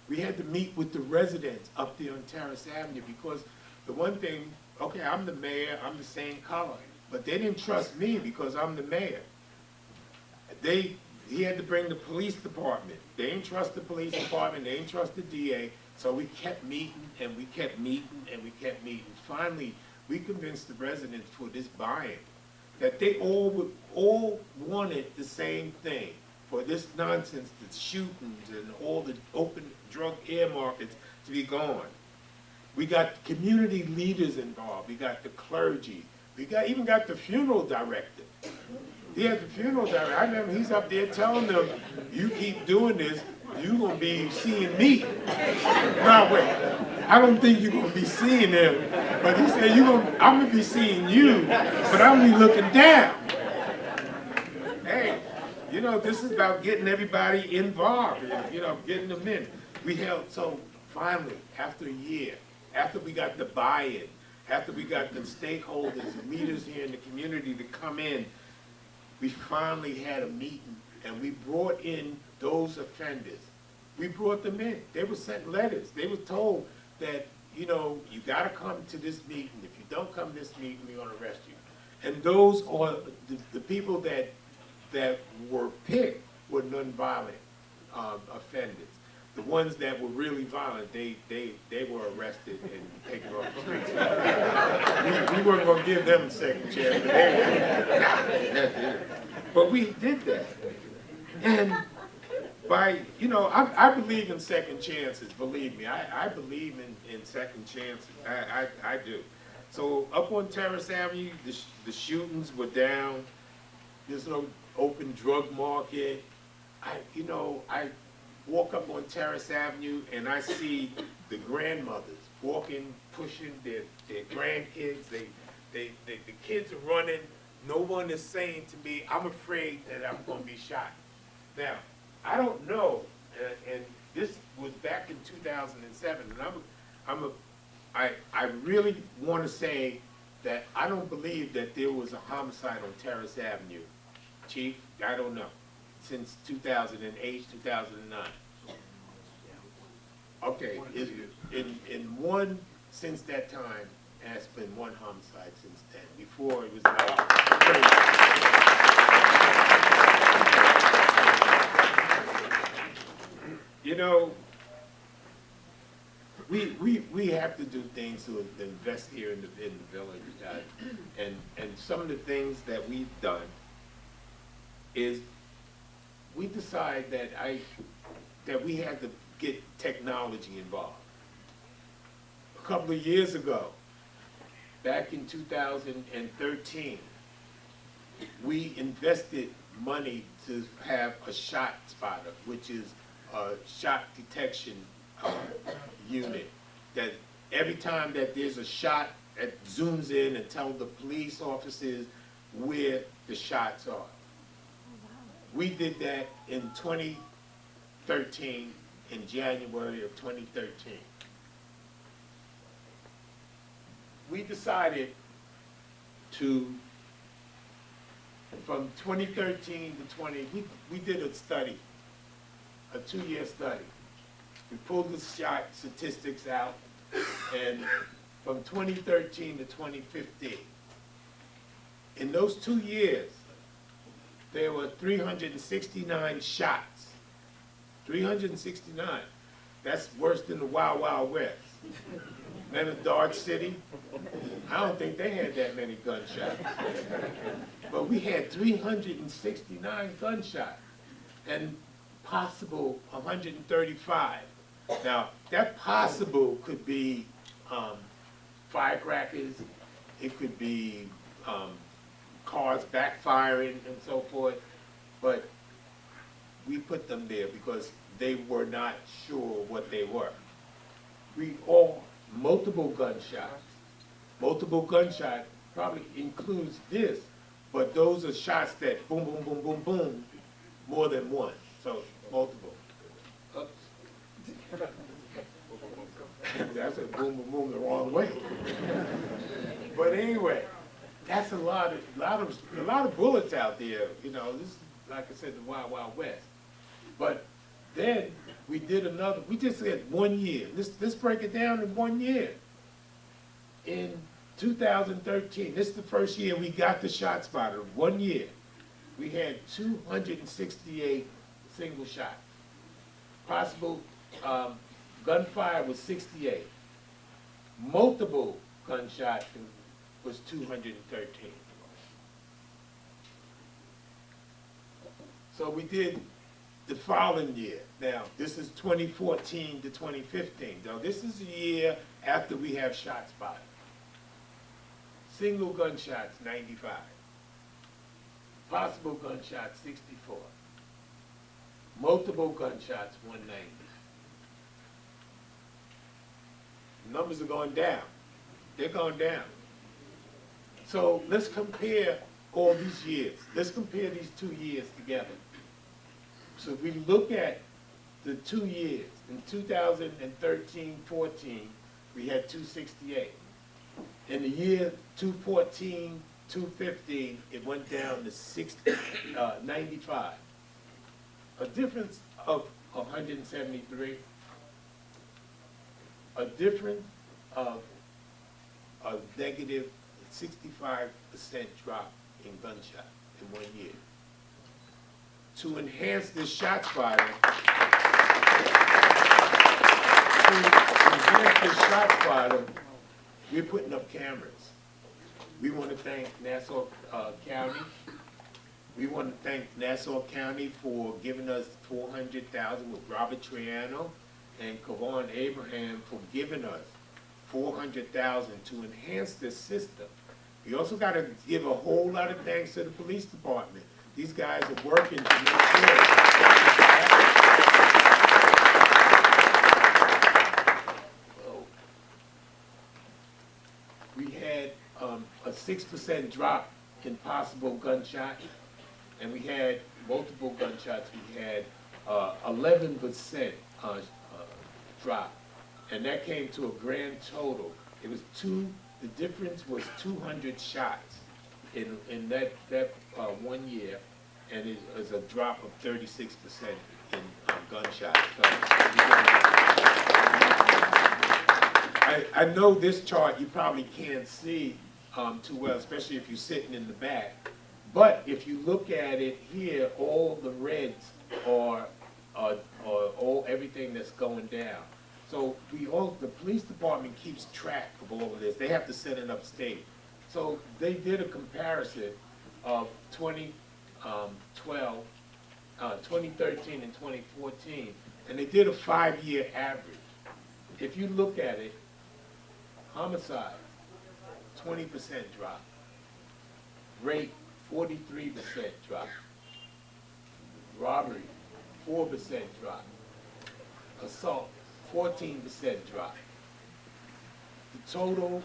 We had to meet with the residents up there on Terrace Avenue because the one thing, okay, I'm the mayor, I'm the same color, but they didn't trust me because I'm the mayor. He had to bring the police department. They didn't trust the police department, they didn't trust the DA, so we kept meeting and we kept meeting and we kept meeting. Finally, we convinced the residents for this buy-in that they all wanted the same thing for this nonsense, the shootings and all the open drug air markets to be gone. We got community leaders involved. We got the clergy. We even got the funeral director. He had the funeral director. I remember he's up there telling them, you keep doing this, you're going to be seeing me. No, wait, I don't think you're going to be seeing him. But he said, I'm going to be seeing you, but I'm going to be looking down. Hey, you know, this is about getting everybody involved, you know, getting them in. So finally, after a year, after we got the buy-in, after we got the stakeholders and leaders here in the community to come in, we finally had a meeting and we brought in those offenders. We brought them in. They were sent letters. They were told that, you know, you got to come to this meeting. If you don't come to this meeting, we're going to arrest you. And those are the people that were picked were nonviolent offenders. The ones that were really violent, they were arrested and taken off the streets. we weren't going to give them a second chance, but we did that. And by, you know, I believe in second chances, believe me. I believe in second chances. I do. So up on Terrace Avenue, the shootings were down. There's no open drug market. walk up on Terrace Avenue and I see the grandmothers walking, pushing their grandkids, the kids are running, no one is saying to me, I'm afraid that I'm gonna be shot. Now, I don't know, and this was back in 2007, and I really want to say that I don't believe that there was a homicide on Terrace Avenue, Chief. I don't know, since 2008, 2009. Okay, since that time, has been one homicide since then. Before it was you know, we have to do things to invest here in the village, and some of the things that we've done is we decide that we had to get technology involved. A couple of years ago, back in 2013, we invested money to have a shot spotter, which is a shot detection unit, that every time that there's a shot, it zooms in and tells the police officers where the shots are. We did that in 2013, in January of 2013. We decided to, from 2013 to 20, we did a study, a 2-year study. We pulled the shot statistics out, and from 2013 to 2015, in those 2 years, there were 369 shots. 369. That's worse than the Wild Wild West. Then in Dodge City, I don't think they had that many gunshots. But we had 369 gunshots and possible 135. Now, that possible could be firecrackers, it could be cars backfiring and so forth, but we put them there because they were not sure what they were. Multiple gunshots. Multiple gunshot probably includes this, but those are shots that boom, boom, boom, boom, boom, more than one, so multiple. Oops. That's a boom, boom, boom the wrong way. But anyway, that's a lot of bullets out there. You know, this is, like I said, the Wild Wild West. But then we did another. We just had 1 year. Let's break it down in 1 year. In 2013, this is the first year we got the shot spotter. 1 year, we had 268 single shots. Possible gunfire was 68. Multiple gunshots was 213. So we did the following year. Now, this is 2014 to 2015. Now, this is a year after we have shot spotted. Single gunshots, 95. Possible gunshots, 64. Multiple gunshots, 190. Numbers are going down. They're going down. So let's compare all these years. Let's compare these 2 years together. So if we look at the 2 years, in 2013-14, we had 268. In the year 2014-2015, it went down to 95. A difference of 173. A difference of a negative 65% drop in gunshot in 1 year. To enhance this shot spotter, we're putting up cameras. We want to thank Nassau County. We want to thank Nassau County for giving us $400,000 with Robert Triano and Kavon Abraham for giving us $400,000 to enhance this system. We also got to give a whole lot of thanks to the police department. These guys are working to make sure. 6% drop in possible gunshots, and we had multiple gunshots. We had 11% drop, and that came to a grand total. It was the difference was 200 shots in that 1 year, and it was a drop of 36% in gunshots. So, I know this chart you probably can't see too well, especially if you're sitting in the back. But if you look at it here, all the reds are all everything that's going down. So the police department keeps track of all of this. They have to send it upstate. So they did a comparison of 2012, 2013 and 2014, and they did a 5-year average. If you look at it, homicide, 20% drop. Rape, 43% drop. Robbery, 4% drop. Assault, 14% drop. The total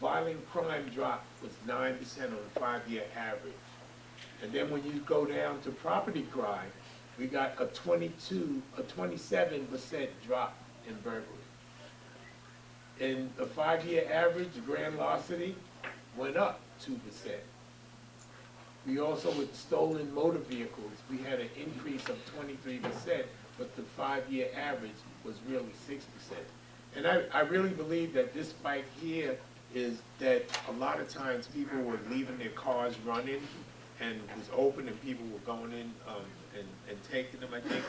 violent crime drop was 9% on the 5-year average. And then when you go down to property crime, we got a 27% drop in burglary. In the 5-year average, the grand larceny went up 2%. We also, with stolen motor vehicles, we had an increase of 23%, but the 5-year average was really 6%. And I really believe that this spike here is that a lot of times people were leaving their cars running and it was open and people were going in and taking them. I think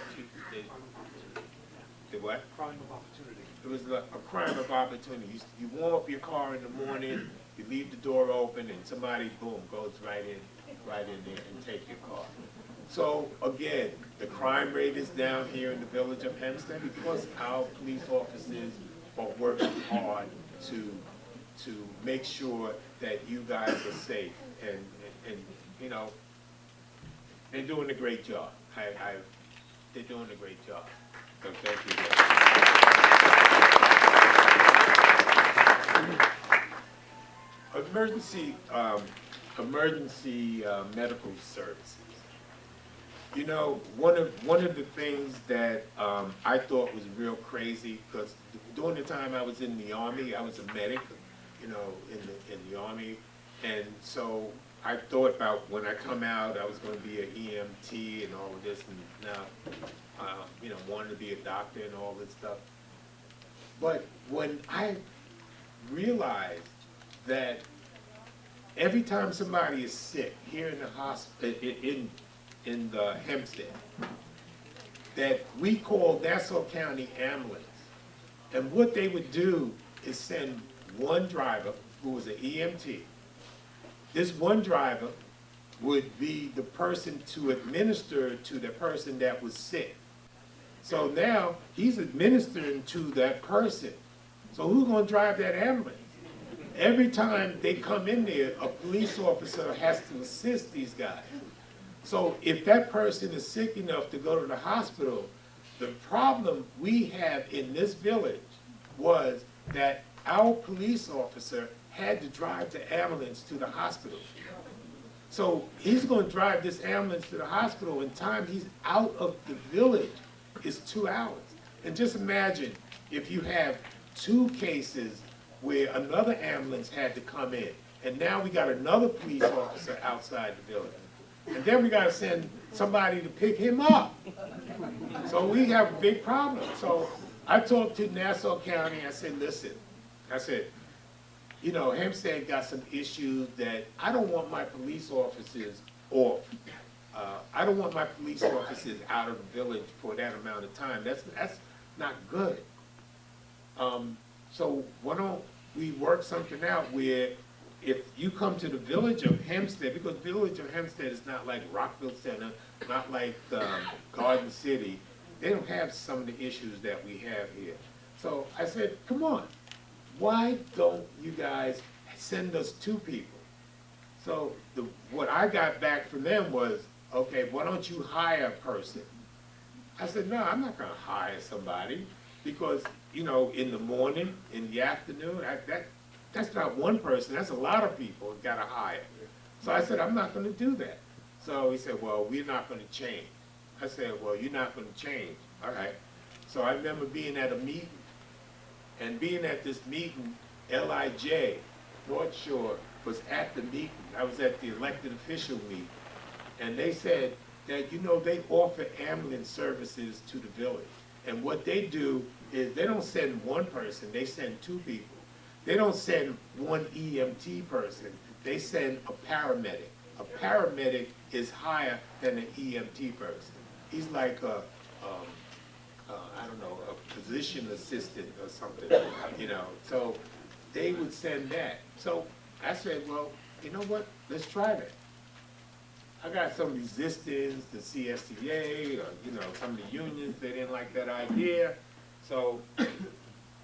the what? Crime of opportunity. It was a crime of opportunity. You warm up your car in the morning, you leave the door open, and somebody, boom, goes right in there and take your car. So again, the crime rate is down here in the village of Hempstead because our police officers are working hard to make sure that you guys are safe, and you know, they're doing a great job. They're doing a great job. So thank you. Emergency medical services. You know, one of the things that I thought was real crazy, because during the time I was in the Army, I was a medic, you know, in the Army, and so I thought about when I come out, I was going to be an EMT and all of this, and now, you know, wanted to be a doctor and all this stuff. But when I realized that every time somebody is sick here in the hospital, in the Hempstead, that we call Nassau County ambulance, and what they would do is send one driver who was an EMT. This one driver would be the person to administer to the person that was sick. So now he's administering to that person. So who's going to drive that ambulance? Every time they come in there, a police officer has to assist these guys. So if that person is sick enough to go to the hospital, the problem we have in this village was that our police officer had to drive the ambulance to the hospital. So he's going to drive this ambulance to the hospital, and time he's out of the village is 2 hours. And just imagine if you have 2 cases where another ambulance had to come in, and now we got another police officer outside the village. And then we got to send somebody to pick him up. So we have a big problem. So I talked to Nassau County. I said, listen, I said, you know, Hempstead got some issues that I don't want my police officers off. I don't want my police officers out of the village for that amount of time. That's not good. So why don't we work something out where if you come to the village of Hempstead, because the village of Hempstead is not like Rockville Center, not like Garden City, they don't have some of the issues that we have here. So I said, come on, why don't you guys send us 2 people? So what I got back from them was, okay, why don't you hire a person? I said, no, I'm not going to hire somebody because, you know, in the morning, in the afternoon, that's not one person, that's a lot of people gotta hire. So I said, I'm not gonna do that. So he said, well, we're not gonna change. I said, well, you're not gonna change, all right. So I remember being at a meeting, and being at this meeting, LIJ, North Shore, was at the meeting. I was at the elected official meeting, and they said that, you know, they offer ambulance services to the village. And what they do is they don't send one person, they send two people. They don't send one EMT person, they send a paramedic. A paramedic is higher than an EMT person. He's like a, I don't know, a physician assistant or something, you know. So they would send that. So I said, well, you know what, let's try that. I got some resistance to CSTA, or, you know, some of the unions, they didn't like that idea. So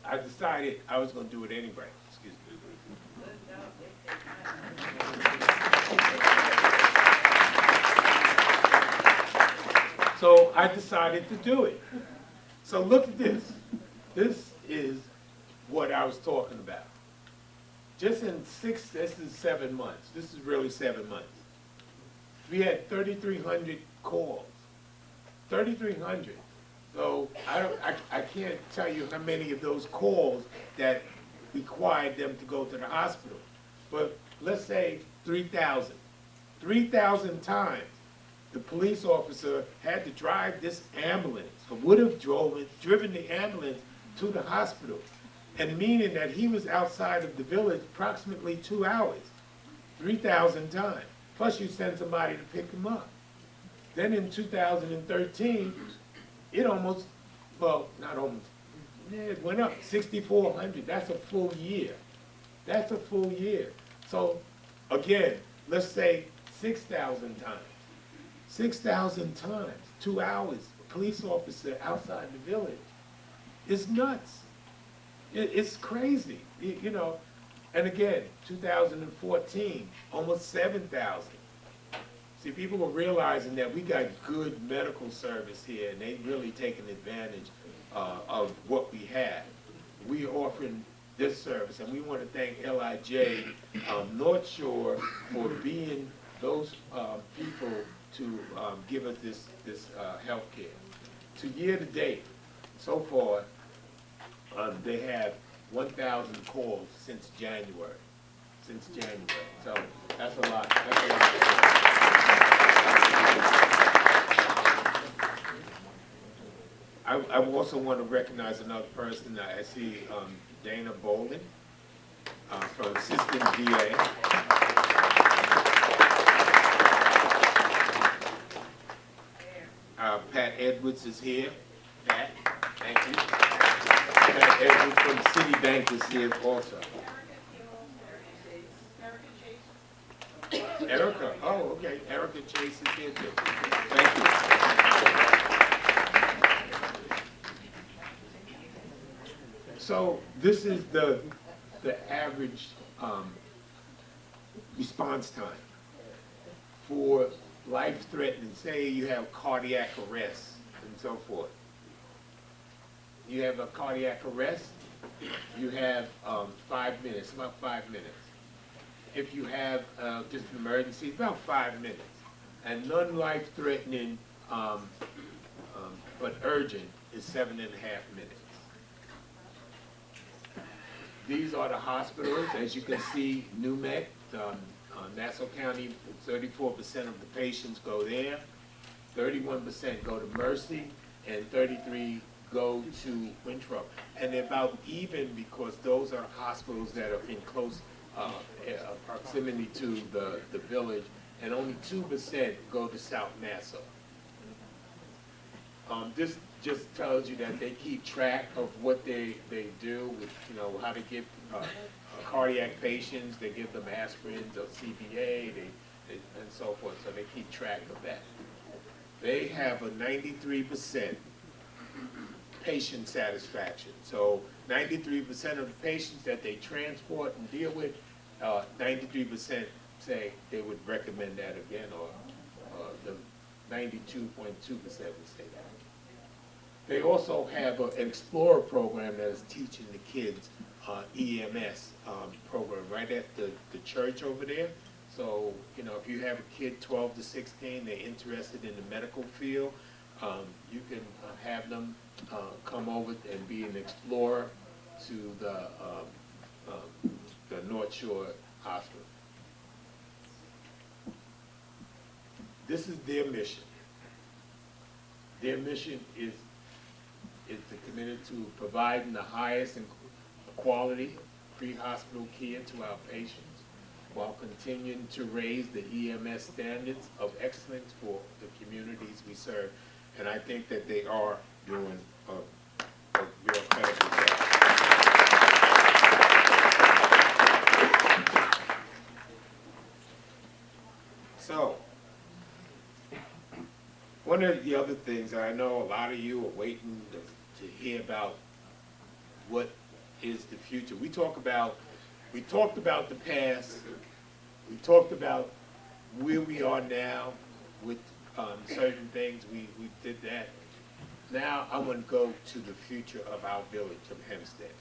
I decided I was gonna do it anyway. Excuse me. So I decided to do it. So look at this. This is what I was talking about. Just in this is 7 months. This is really 7 months. We had 3,300 calls. 3,300. So I can't tell you how many of those calls that required them to go to the hospital. But let's say 3,000. 3,000 times the police officer had to drive this ambulance, or would have driven the ambulance to the hospital. And meaning that he was outside of the village approximately 2 hours, 3,000 times. Plus you send somebody to pick him up. Then in 2013, it almost, well, not almost, yeah, it went up 6,400. That's a full year. That's a full year. So again, let's say 6,000 times. 6,000 times, 2 hours, police officer outside the village. It's nuts. It's crazy, you know. And again, 2014, almost 7,000. See, people are realizing that we got good medical service here, and they really taking advantage of what we have. We are offering this service, and we want to thank LIJ North Shore for being those people to give us this health care. To year to date, so far, they have 1,000 calls since January. So that's a lot. That's a lot. I also want to recognize another person. I see Dana Bolden from Assistant VA. Pat Edwards is here. Pat, thank you. Pat Edwards from Citibank is here also. Erica, oh, okay. Erica Chase is here too. Thank you. So this is the average response time for life-threatening, say you have cardiac arrest and so forth. You have a cardiac arrest, you have 5 minutes, about 5 minutes. If you have just an emergency, about 5 minutes. And non-life-threatening but urgent is 7.5 minutes. These are the hospitals. As you can see, NUMEC, Nassau County, 34% of the patients go there, 31% go to Mercy, and 33% go to Winthrop. And they're about even because those are hospitals that are in close proximity to the village, and only 2% go to South Nassau. This just tells you that they keep track of what they do with, you know, how to give cardiac patients, they give them aspirins or CBA, and so forth, so they keep track of that. They have a 93% patient satisfaction. So 93% of the patients that they transport and deal with, 93% say they would recommend that again, or the 92.2% would say that. They also have an Explorer program that is teaching the kids EMS program right at the church over there. So, you know, if you have a kid 12 to 16, they're interested in the medical field, you can have them come over and be an explorer to the North Shore Hospital. This is their mission. Their mission is committed to providing the highest and quality pre-hospital care to our patients while continuing to raise the EMS standards of excellence for the communities we serve. And I think that they are doing a real credible job. So, one of the other things, I know a lot of you are waiting to hear about what is the future. We talked about the past, we talked about where we are now with certain things, we did that. Now I'm going to go to the future of our village of Hempstead.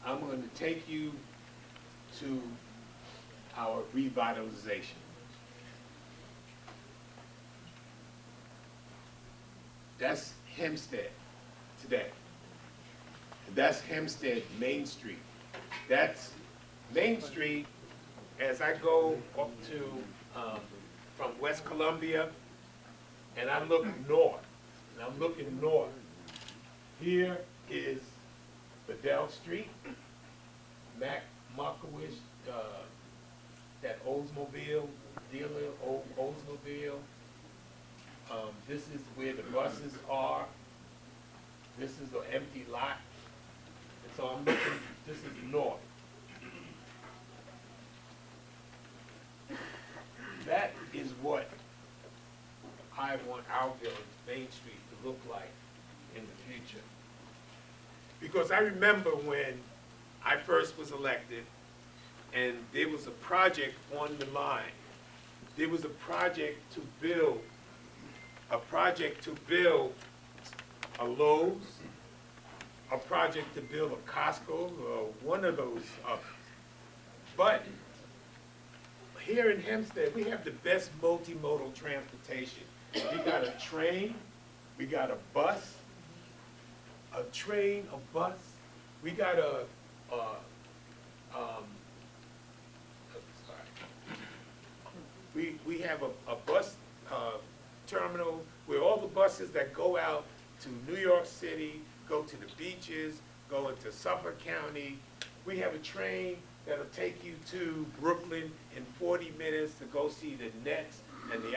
I'm going to take you to our revitalization. That's Hempstead today. That's Hempstead Main Street. That's Main Street as I go up to, from West Columbia, and I look north, and I'm looking north. Here is Bedell Street, Markowitz, that Oldsmobile dealer, Oldsmobile. This is where the buses are. This is the empty lot. And so I'm looking, this is north. That is what I want our village, Main Street, to look like in the future. Because I remember when I first was elected and there was a project on the line. There was a project to build a Lowe's, a project to build a Costco, or one of those others. But here in Hempstead, we have the best multimodal transportation. We got a train, we got a bus, a train, a bus. We got we have a bus terminal where all the buses that go out to New York City, go to the beaches, go into Suffolk County. We have a train that'll take you to Brooklyn in 40 minutes to go see the Nets and the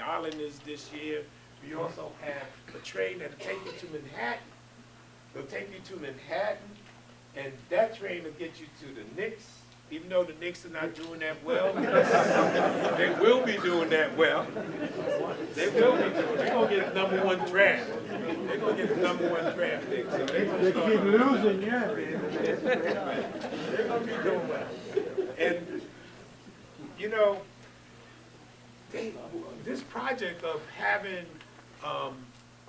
Islanders this year. We also have a train that'll take you to Manhattan. They'll take you to Manhattan, and that train will get you to the Knicks. Even though the Knicks are not doing that well, they will be doing that well. They will be doing. They're gonna get the #1 draft. They're gonna get the #1 draft pick. So They keep losing, yeah. They're gonna be doing well. And you know, this project of having a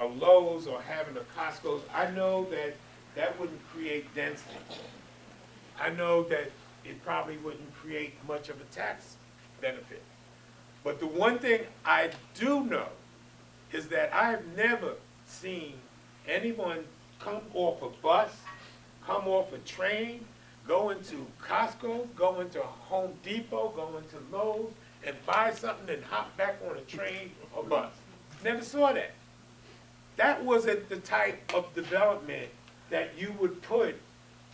Lowe's or having a Costco's, I know that wouldn't create density. I know that it probably wouldn't create much of a tax benefit. But the one thing I do know is that I have never seen anyone come off a bus, come off a train, go into Costco, go into Home Depot, go into Lowe's, and buy something and hop back on a train or bus. Never saw that. That wasn't the type of development that you would put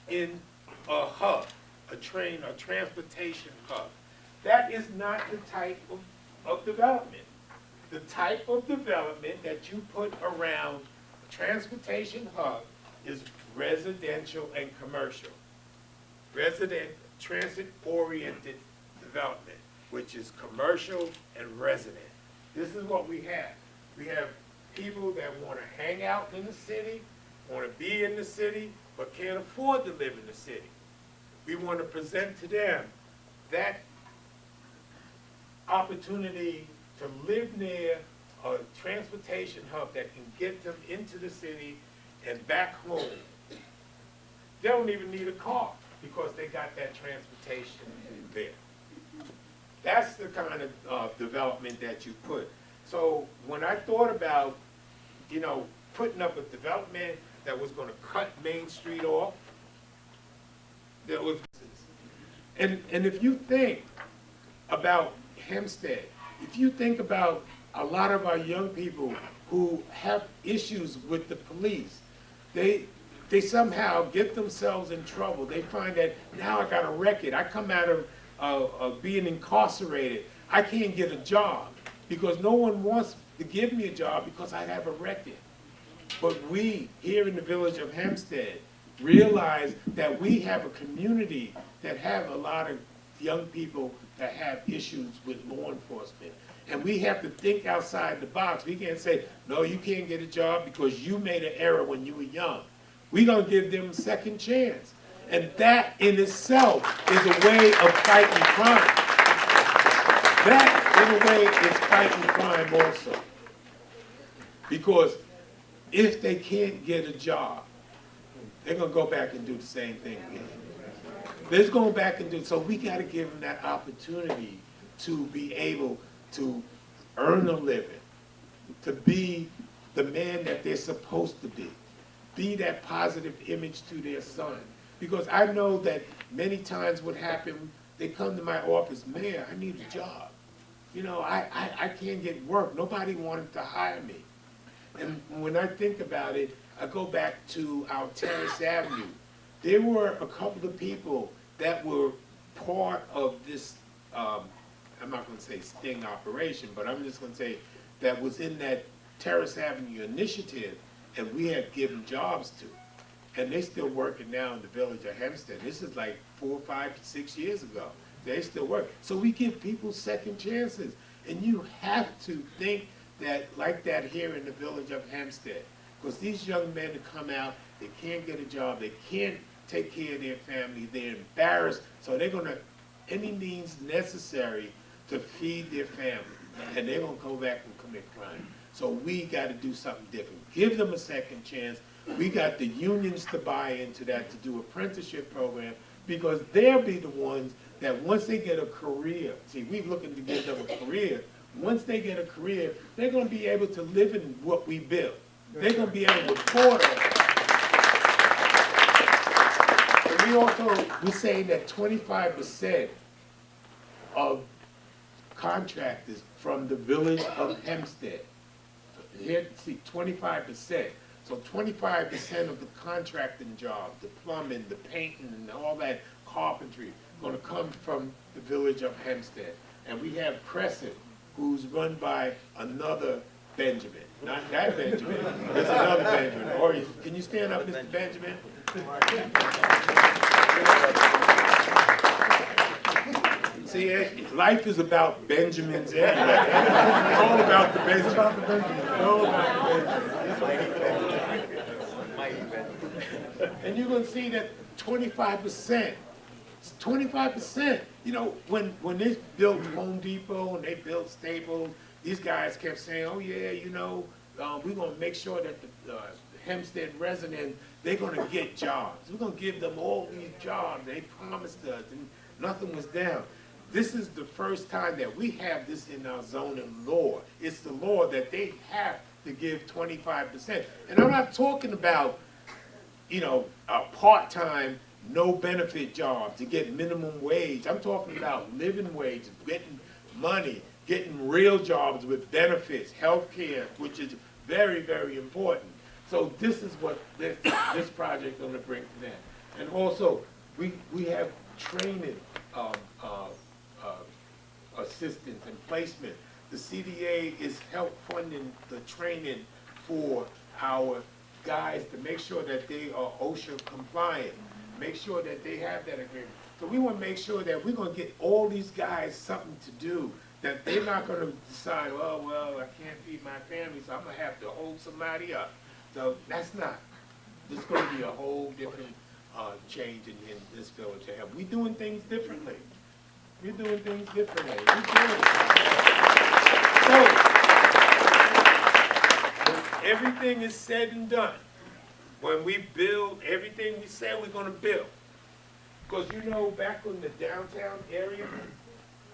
in a hub. A train, a transportation hub. That is not the type of development. The type of development that you put around a transportation hub is residential and commercial. Transit-oriented development, which is commercial and resident. This is what we have. We have people that want to hang out in the city, want to be in the city, but can't afford to live in the city. We want to present to them that opportunity to live near a transportation hub that can get them into the city and back home. they don't even need a car because they got that transportation there. That's the kind of development that you put. So when I thought about, you know, putting up a development that was going to cut Main Street off, there was, and if you think about Hempstead, if you think about a lot of our young people who have issues with the police, they somehow get themselves in trouble. They find that now I got a record. I come out of being incarcerated. I can't get a job because no one wants to give me a job because I have a record. But we here in the village of Hempstead realize that we have a community that have a lot of young people that have issues with law enforcement. And we have to think outside the box. We can't say, no, you can't get a job because you made an error when you were young. We're going to give them a second chance. And that in itself is a way of fighting crime. That, in a way, is fighting crime also. Because if they can't get a job, they're going to go back and do the same thing again. They're just going back and do it. So we got to give them that opportunity to be able to earn a living, to be the man that they're supposed to be that positive image to their son. Because I know that many times what happened, they come to my office, Mayor, I need a job. You know, I can't get work. Nobody wanted to hire me. And when I think about it, I go back to our Terrace Avenue. There were a couple of people that were part of this, I'm not going to say sting operation, but I'm just going to say that was in that Terrace Avenue initiative, and we had given jobs to. And they're still working now in the village of Hempstead. This is like 4, 5, 6 years ago. They still work. So we give people second chances. And you have to think that like that here in the village of Hempstead. Because these young men that come out, they can't get a job, they can't take care of their family, they're embarrassed, so they're gonna, any means necessary to feed their family. And they're gonna go back and commit crime. So we gotta do something different. Give them a second chance. We got the unions to buy into that, to do apprenticeship program, because they'll be the ones that once they get a career, see, we're looking to give them a career. Once they get a career, they're going to be able to live in what we built. They're going to be able to afford it. And we're saying that 25% of contractors from the village of Hempstead, here, see, 25%. So 25% of the contracting job, the plumbing, the painting, and all that carpentry, going to come from the village of Hempstead. And we have Crescent, who's run by another Benjamin. Not that Benjamin, there's another Benjamin. Or can you stand up, Mr. Benjamin? See, life is about Benjamins anyway. It's all about the Benjamin. It's all about the Benjamin. And you're going to see that 25%. 25%. You know, when they built Home Depot and they built Staples, these guys kept saying, oh yeah, you know, we're going to make sure that the Hempstead residents, they're going to get jobs. We're going to give them all these jobs. They promised us, and nothing was down. This is the first time that we have this in our zoning law. It's the law that they have to give 25%. And I'm not talking about, you know, a part-time, no benefit job to get minimum wage. I'm talking about living wage, getting money, getting real jobs with benefits, health care, which is very, very important. So this is what this project is going to bring to them. And also, we have training assistance and placement. The CDA is help funding the training for our guys to make sure that they are OSHA compliant, make sure that they have that agreement. So we want to make sure that we're going to get all these guys something to do, that they're not going to decide, oh, well, I can't feed my family, so I'm going to have to hold somebody up. So that's not. There's going to be a whole different change in this village. We're doing things differently. We're doing things differently. We're doing it. So, when everything is said and done, when we build everything we said we're gonna build. Because you know, back in the downtown area,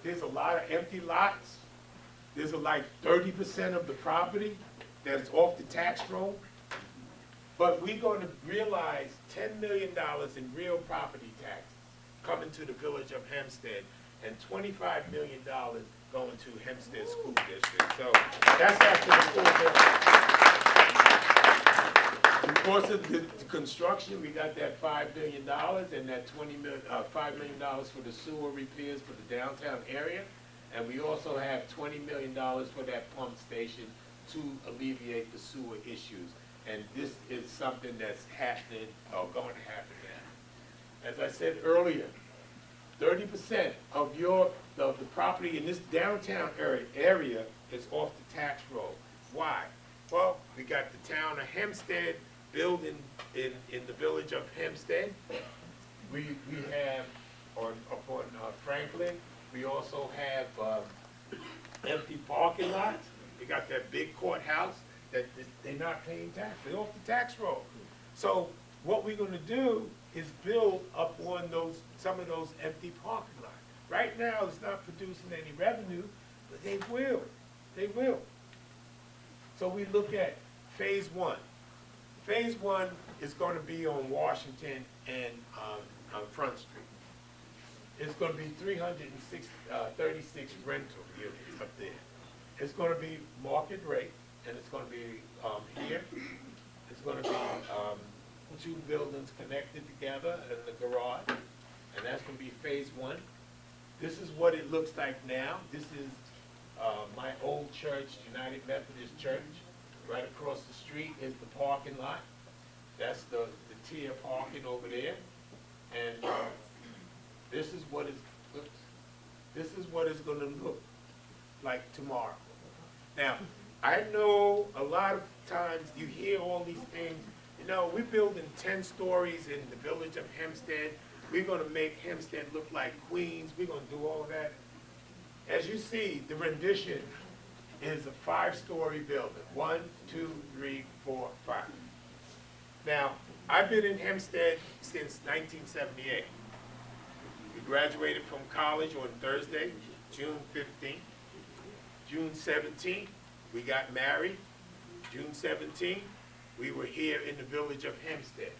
there's a lot of empty lots. There's like 30% of the property that is off the tax roll. But we're gonna realize $10 million in real property taxes coming to the village of Hempstead and $25 million going to Hempstead School District. So that's after the full bill. Because of the construction, we got that $5 million and that $5 million for the sewer repairs for the downtown area. And we also have $20 million for that pump station to alleviate the sewer issues. And this is something that's happening, or going to happen now. As I said earlier, 30% of the property in this downtown area is off the tax roll. Why? Well, we got the town of Hempstead building in the village of Hempstead. We have up on Franklin. We also have empty parking lots. We got that big courthouse that they're not paying tax. They're off the tax roll. So what we're gonna do is build up on some of those empty parking lots. Right now, it's not producing any revenue, but they will. They will. So we look at phase one. Phase one is gonna be on Washington and on Front Street. It's gonna be 36 rental units up there. It's gonna be market rate, and it's gonna be here. It's gonna be two buildings connected together in the garage, and that's gonna be phase one. This is what it looks like now. This is my old church, United Methodist Church. Right across the street is the parking lot. That's the tier parking over there, and this is what it's gonna look like tomorrow. Now, I know a lot of times you hear all these things, you know, we're building 10 stories in the village of Hempstead. We're gonna make Hempstead look like Queens. We're gonna do all that. As you see, the rendition is a 5-story building. 1, 2, 3, 4, 5. Now, I've been in Hempstead since 1978. We graduated from college on Thursday, June 15th. June 17th, we got married. June 17th, we were here in the village of Hempstead.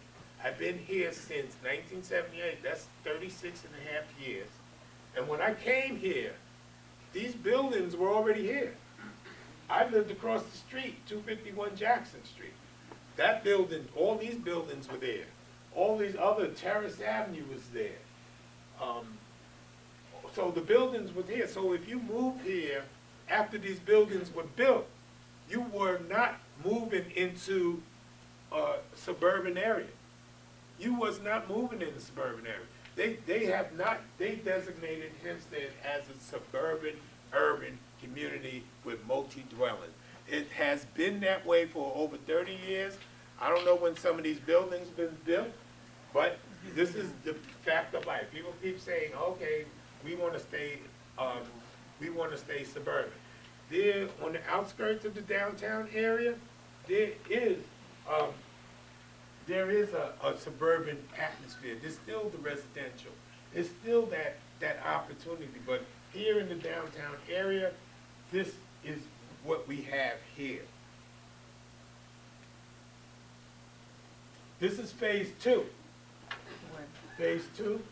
I've been here since 1978. That's 36 and a half years. And when I came here, these buildings were already here. I lived across the street, 251 Jackson Street. That building, all these buildings were there. All these other, Terrace Avenue was there. So the buildings were there. So if you move here after these buildings were built, you were not moving into a suburban area. You was not moving in the suburban area. They designated Hempstead as a suburban, urban community with multi-dwelling. It has been that way for over 30 years. I don't know when some of these buildings been built, but this is the fact of life. People keep saying, okay, we want to stay suburban. There, on the outskirts of the downtown area, there is a suburban atmosphere. There's still the residential. There's still that opportunity. But here in the downtown area, this is what we have here. This is phase two. Phase two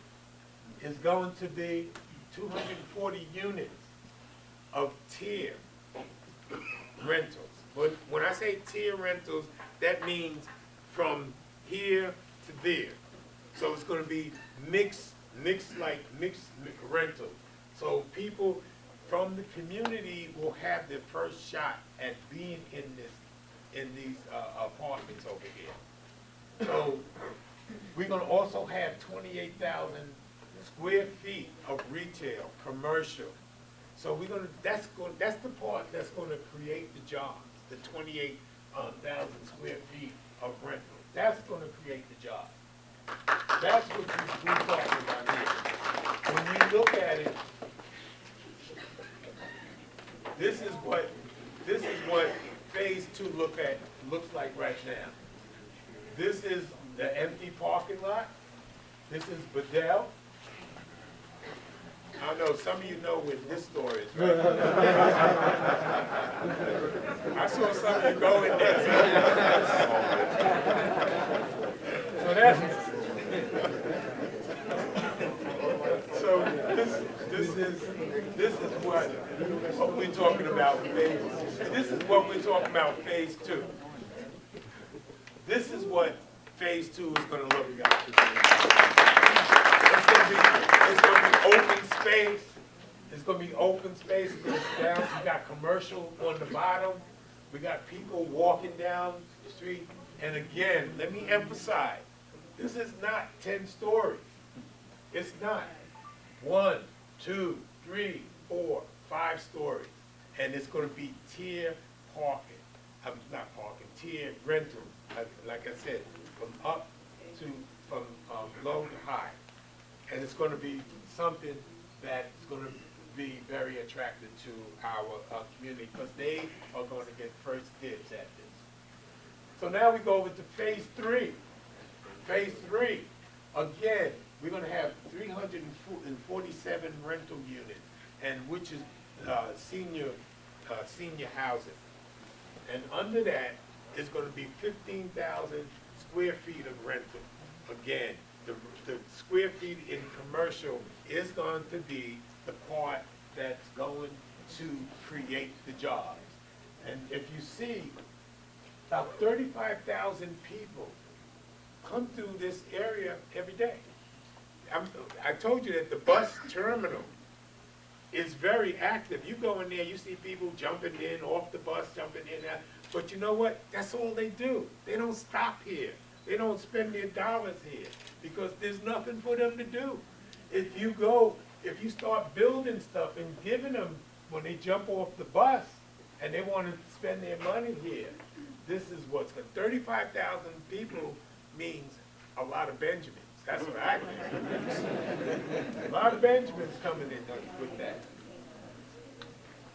is going to be 240 units of tier rentals. But when I say tier rentals, that means from here to there. So it's going to be mixed rentals. So people from the community will have their first shot at being in these apartments over here. So we're going to also have 28,000 square feet of retail, commercial. So that's the part that's going to create the jobs, the 28,000 square feet of rental. That's going to create the jobs. That's what we're talking about here. When we look at it, this is what phase two looks like right now. This is the empty parking lot. This is Bedell. I know some of you know where this store is, right? I saw some of you go in there. So that's so this is what we're talking about phase. This is what we're talking about phase 2. This is what phase 2 is going to look like. It's going to be open space. It's going to be open space. It goes down. We got commercial on the bottom. We got people walking down the street. And again, let me emphasize, this is not 10 stories. It's not 1, 2, 3, 4, 5 stories. And it's going to be tier parking. Not parking, tier rental. Like I said, from low to high. And it's going to be something that's going to be very attractive to our community because they are going to get first dibs at this. So now we go over to phase 3. Phase 3, again, we're going to have 347 rental units, and which is senior housing. And under that is going to be 15,000 square feet of rental. Again, the square feet in commercial is going to be the part that's going to create the jobs. And if you see, about 35,000 people come through this area every day. I told you that the bus terminal is very active. You go in there, you see people jumping in, off the bus, jumping in there. But you know what? That's all they do. They don't stop here. They don't spend their dollars here because there's nothing for them to do. If you start building stuff and giving them, when they jump off the bus and they want to spend their money here, this is what's going to, 35,000 people means a lot of Benjamins. That's what I think. A lot of Benjamins coming in with that.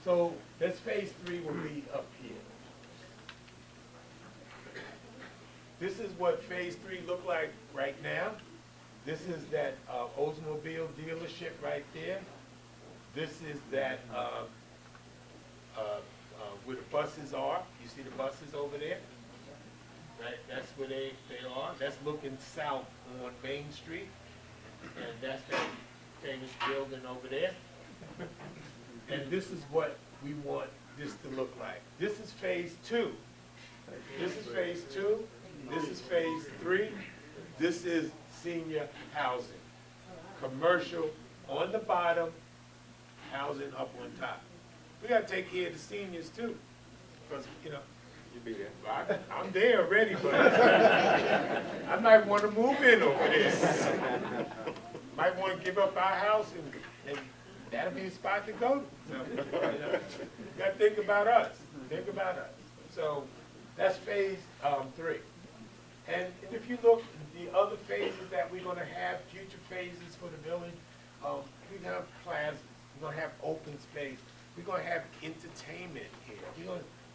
So this phase 3 will be up here. This is what phase 3 look like right now. This is that Oldsmobile dealership right there. This is that where the buses are. You see the buses over there? Right, that's where they are. That's looking south on Main Street. And that's that famous building over there. And this is what we want this to look like. This is phase 2. This is phase 2. This is phase 3. This is senior housing. Commercial on the bottom, housing up on top. We got to take care of the seniors too. Because, you know, you'll be there. I'm there already, but I might want to move in over there. Might want to give up our house and that'll be the spot to go to. So, you know, you got to think about us. Think about us. So that's phase 3. And if you look, the other phases that we're going to have, future phases for the village, we're going to have plans, we're going to have open space, we're going to have entertainment here.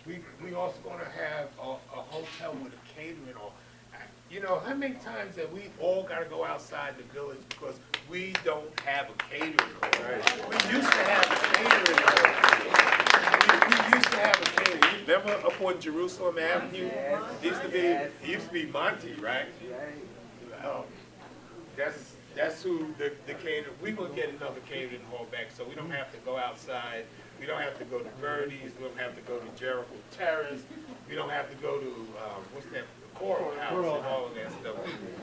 We're also going to have a hotel with a catering hall. You know, how many times have we all got to go outside the village because we don't have a catering hall? Right. We used to have a catering hall. We used to have a catering. Remember up on Jerusalem Avenue? It used to be Monty, right? That's who the catering. We're gonna get another catering hall back, so we don't have to go outside. We don't have to go to Birdie's. We don't have to go to Jericho Terrace. We don't have to go to what's that? The Coral House and all of that stuff.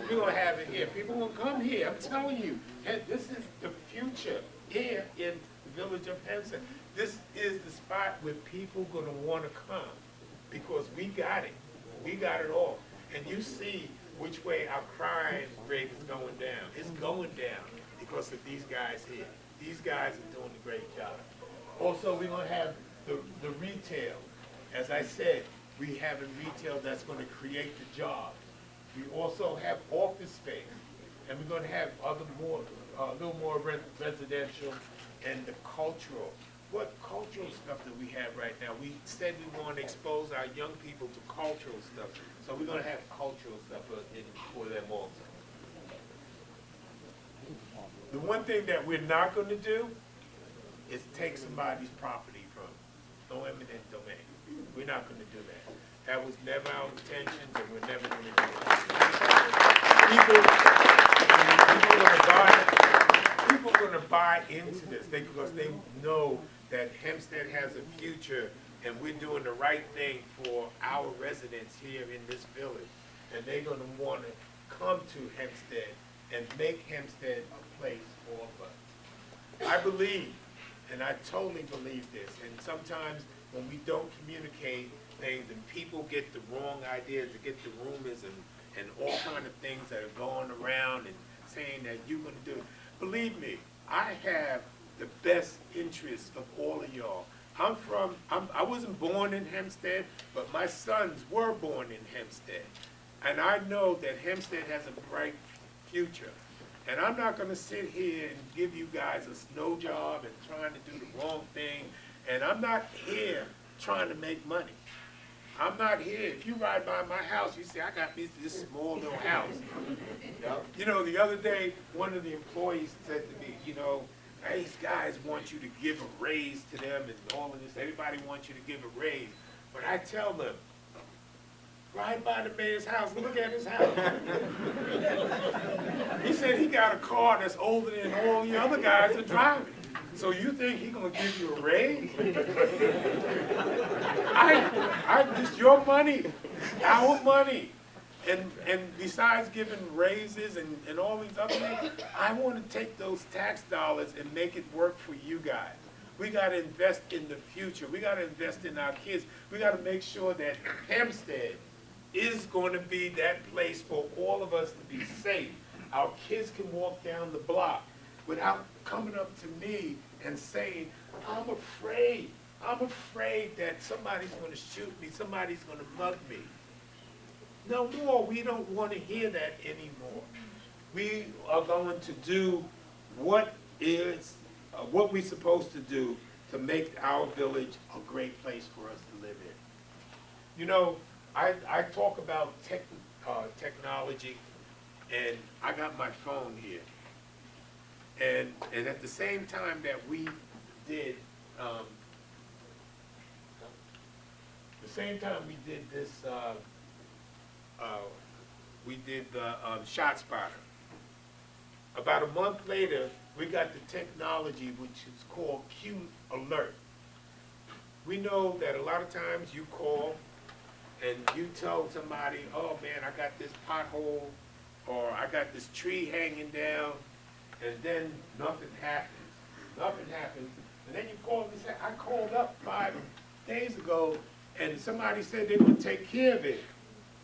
We're gonna have it here. People will come here. I'm telling you, and this is the future here in the village of Hempstead. This is the spot where people are gonna want to come because we got it. We got it all. And you see which way our crime rate is going down. It's going down because of these guys here. These guys are doing a great job. Also, we're going to have the retail. As I said, we have a retail that's going to create the jobs. We also have office space. And we're going to have a little more residential and the cultural. what cultural stuff that we have right now. We said we want to expose our young people to cultural stuff, so we're going to have cultural stuff for them also. The one thing that we're not going to do is take somebody's property from them. No eminent domain. We're not going to do that. That was never our intentions, and we're never going to do that. People are going to buy into this because they know that Hempstead has a future, and we're doing the right thing for our residents here in this village. And they're going to want to come to Hempstead and make Hempstead a place for us. I believe, and I totally believe this, and sometimes when we don't communicate things and people get the wrong ideas, they get the rumors and all kind of things that are going around and saying that you're going to do it. Believe me, I have the best interests of all of y'all. I wasn't born in Hempstead, but my sons were born in Hempstead. And I know that Hempstead has a bright future. And I'm not going to sit here and give you guys a snow job and trying to do the wrong thing. And I'm not here trying to make money. I'm not here. If you ride by my house, you say, I got this small little house. You know, the other day, one of the employees said to me, you know, these guys want you to give a raise to them and all of this. Everybody wants you to give a raise. But I tell them, ride by the mayor's house, look at his house. He said he got a car that's older than all the other guys are driving. So you think he's gonna give you a raise? It's your money, our money. And besides giving raises and all these other things, I want to take those tax dollars and make it work for you guys. We got to invest in the future. We got to invest in our kids. We got to make sure that Hempstead is going to be that place for all of us to be safe. Our kids can walk down the block without coming up to me and saying, I'm afraid that somebody's going to shoot me, somebody's going to mug me. No more. We don't want to hear that anymore. We are going to do what we're supposed to do to make our village a great place for us to live in. You know, I talk about technology, and I got my phone here. And at the same time that we did, this, we did the shot spotter. About a month later, we got the technology which is called Q Alert. We know that a lot of times you call and you tell somebody, oh man, I got this pothole, or I got this tree hanging down, and then nothing happens. Nothing happens. And then you call and say, I called up 5 days ago and somebody said they would take care of it.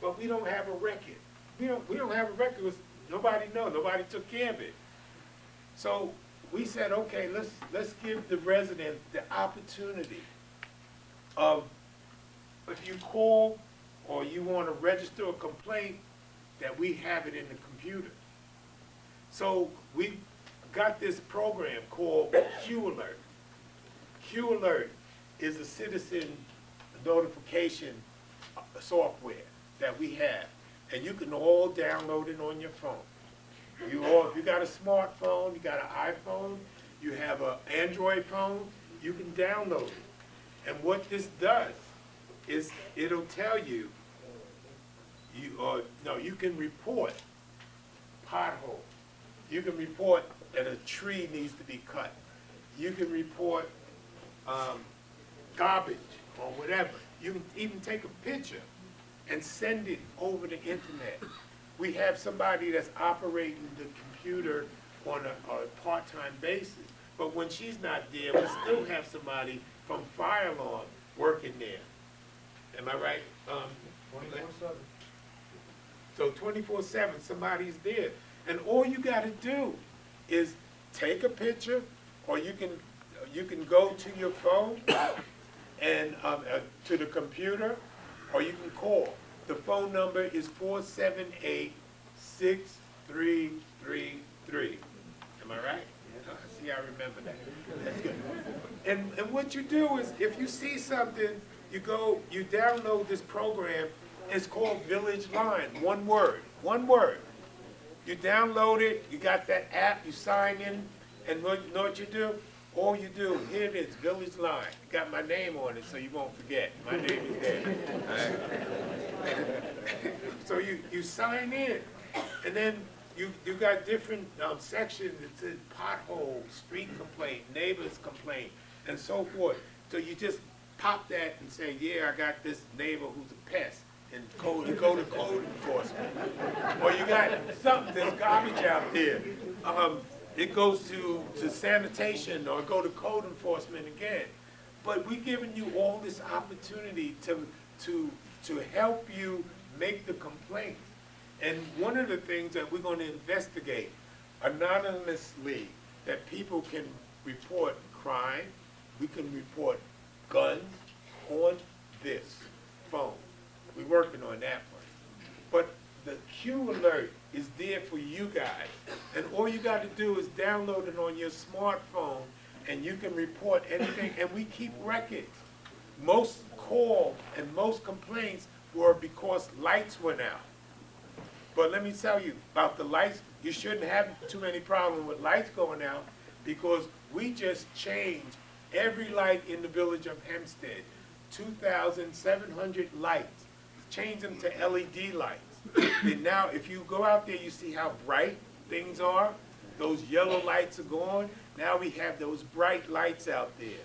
But we don't have a record. We don't have a record because nobody knows. Nobody took care of it. So we said, okay, let's give the residents the opportunity of, if you call or you want to register a complaint, that we have it in the computer. So we got this program called Q Alert. Q Alert is a citizen notification software that we have, and you can all download it on your phone. If you got a smartphone, you got an iPhone, you have an Android phone, you can download it. And what this does is it'll tell you, you can report pothole. You can report that a tree needs to be cut. You can report garbage or whatever. You can even take a picture and send it over the internet. We have somebody that's operating the computer on a part-time basis. But when she's not there, we still have somebody from fire alarm working there. Am I right? 24/7. So 24/7, somebody's there. And all you gotta do is take a picture, or you can go to your phone and to the computer, or you can call. The phone number is 478-6333. Am I right? See, I remember that. That's good. And what you do is, if you see something, you download this program. It's called Village Line, one word, one word. You download it, you got that app, you sign in, and you know what you do? All you do, here it is, Village Line. Got my name on it so you won't forget. My name is there. All right? So you sign in, and then you got different sections. It says pothole, street complaint, neighbors complaint, and so forth. So you just pop that and say, yeah, I got this neighbor who's a pest, and you go to code enforcement. Or you got something, there's garbage out there. It goes to sanitation, or go to code enforcement again. But we're giving you all this opportunity to help you make the complaint. And one of the things that we're going to investigate anonymously, that people can report crime, we can report guns on this phone. We're working on that one. But the Q alert is there for you guys. And all you got to do is download it on your smartphone, and you can report anything. And we keep records. Most calls and most complaints were because lights went out. But let me tell you about the lights. You shouldn't have too many problems with lights going out, because we just changed every light in the village of Hempstead, 2,700 lights, change them to LED lights. And now if you go out there, you see how bright things are. Those yellow lights are gone. Now we have those bright lights out there.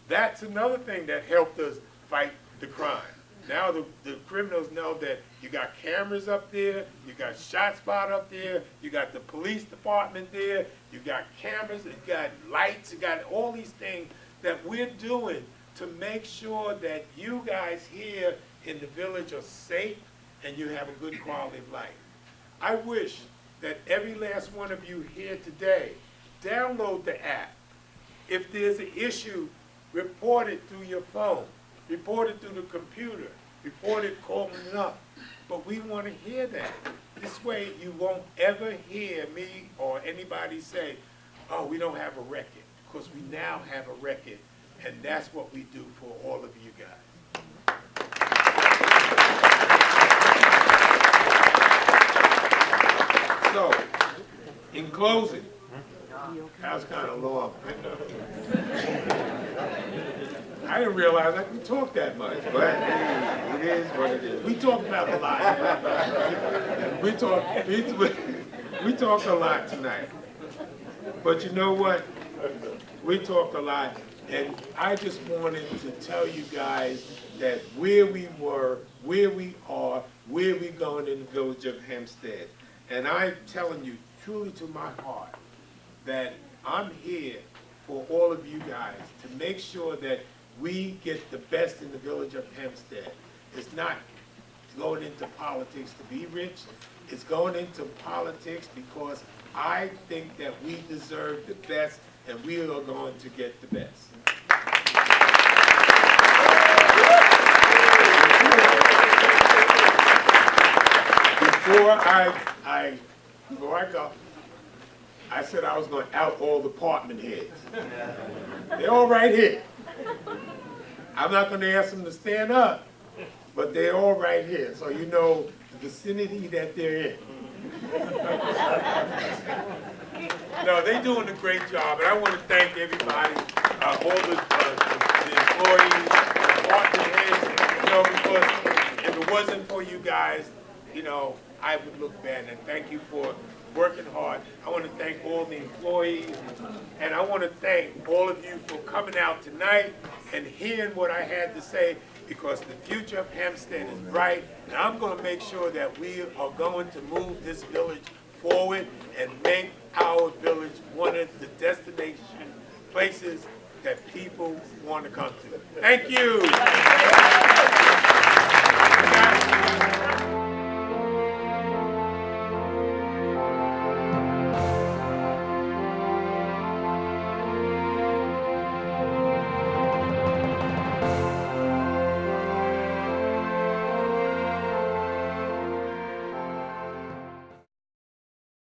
That's another thing that helped us fight the crime. Now the criminals know that you got cameras up there, you got ShotSpot up there, you got the police department there, you got cameras, you got lights, you got all these things that we're doing to make sure that you guys here in the village are safe and you have a good quality of life. I wish that every last one of you here today download the app. If there's an issue, report it through your phone, report it through the computer, report it calling it up. But we want to hear that. This way you won't ever hear me or anybody say, oh, we don't have a record, because we now have a record, and that's what we do for all of you guys. So, in closing, that was kind of long. I didn't realize I could talk that much, but it is what it is. We talked about a lot. We talked a lot tonight. But you know what? We talked a lot, and I just wanted to tell you guys that where we were, where we are, where we're going in the village of Hempstead. And I'm telling you truly to my heart that I'm here for all of you guys to make sure that we get the best in the village of Hempstead. It's not going into politics to be rich. It's going into politics because I think that we deserve the best, and we are going to get the best. Before I go, I said I was going to out all department heads. They're all right here. I'm not going to ask them to stand up, but they're all right here, so you know the vicinity that they're in. No, they're doing a great job, and I want to thank everybody, all the employees, the department heads, you know, because if it wasn't for you guys, you know, I would look bad. And thank you for working hard. I want to thank all the employees, and I want to thank all of you for coming out tonight and hearing what I had to say, because the future of Hempstead is bright, and I'm going to make sure that we are going to move this village forward and make our village one of the destination places that people want to come to. Thank you.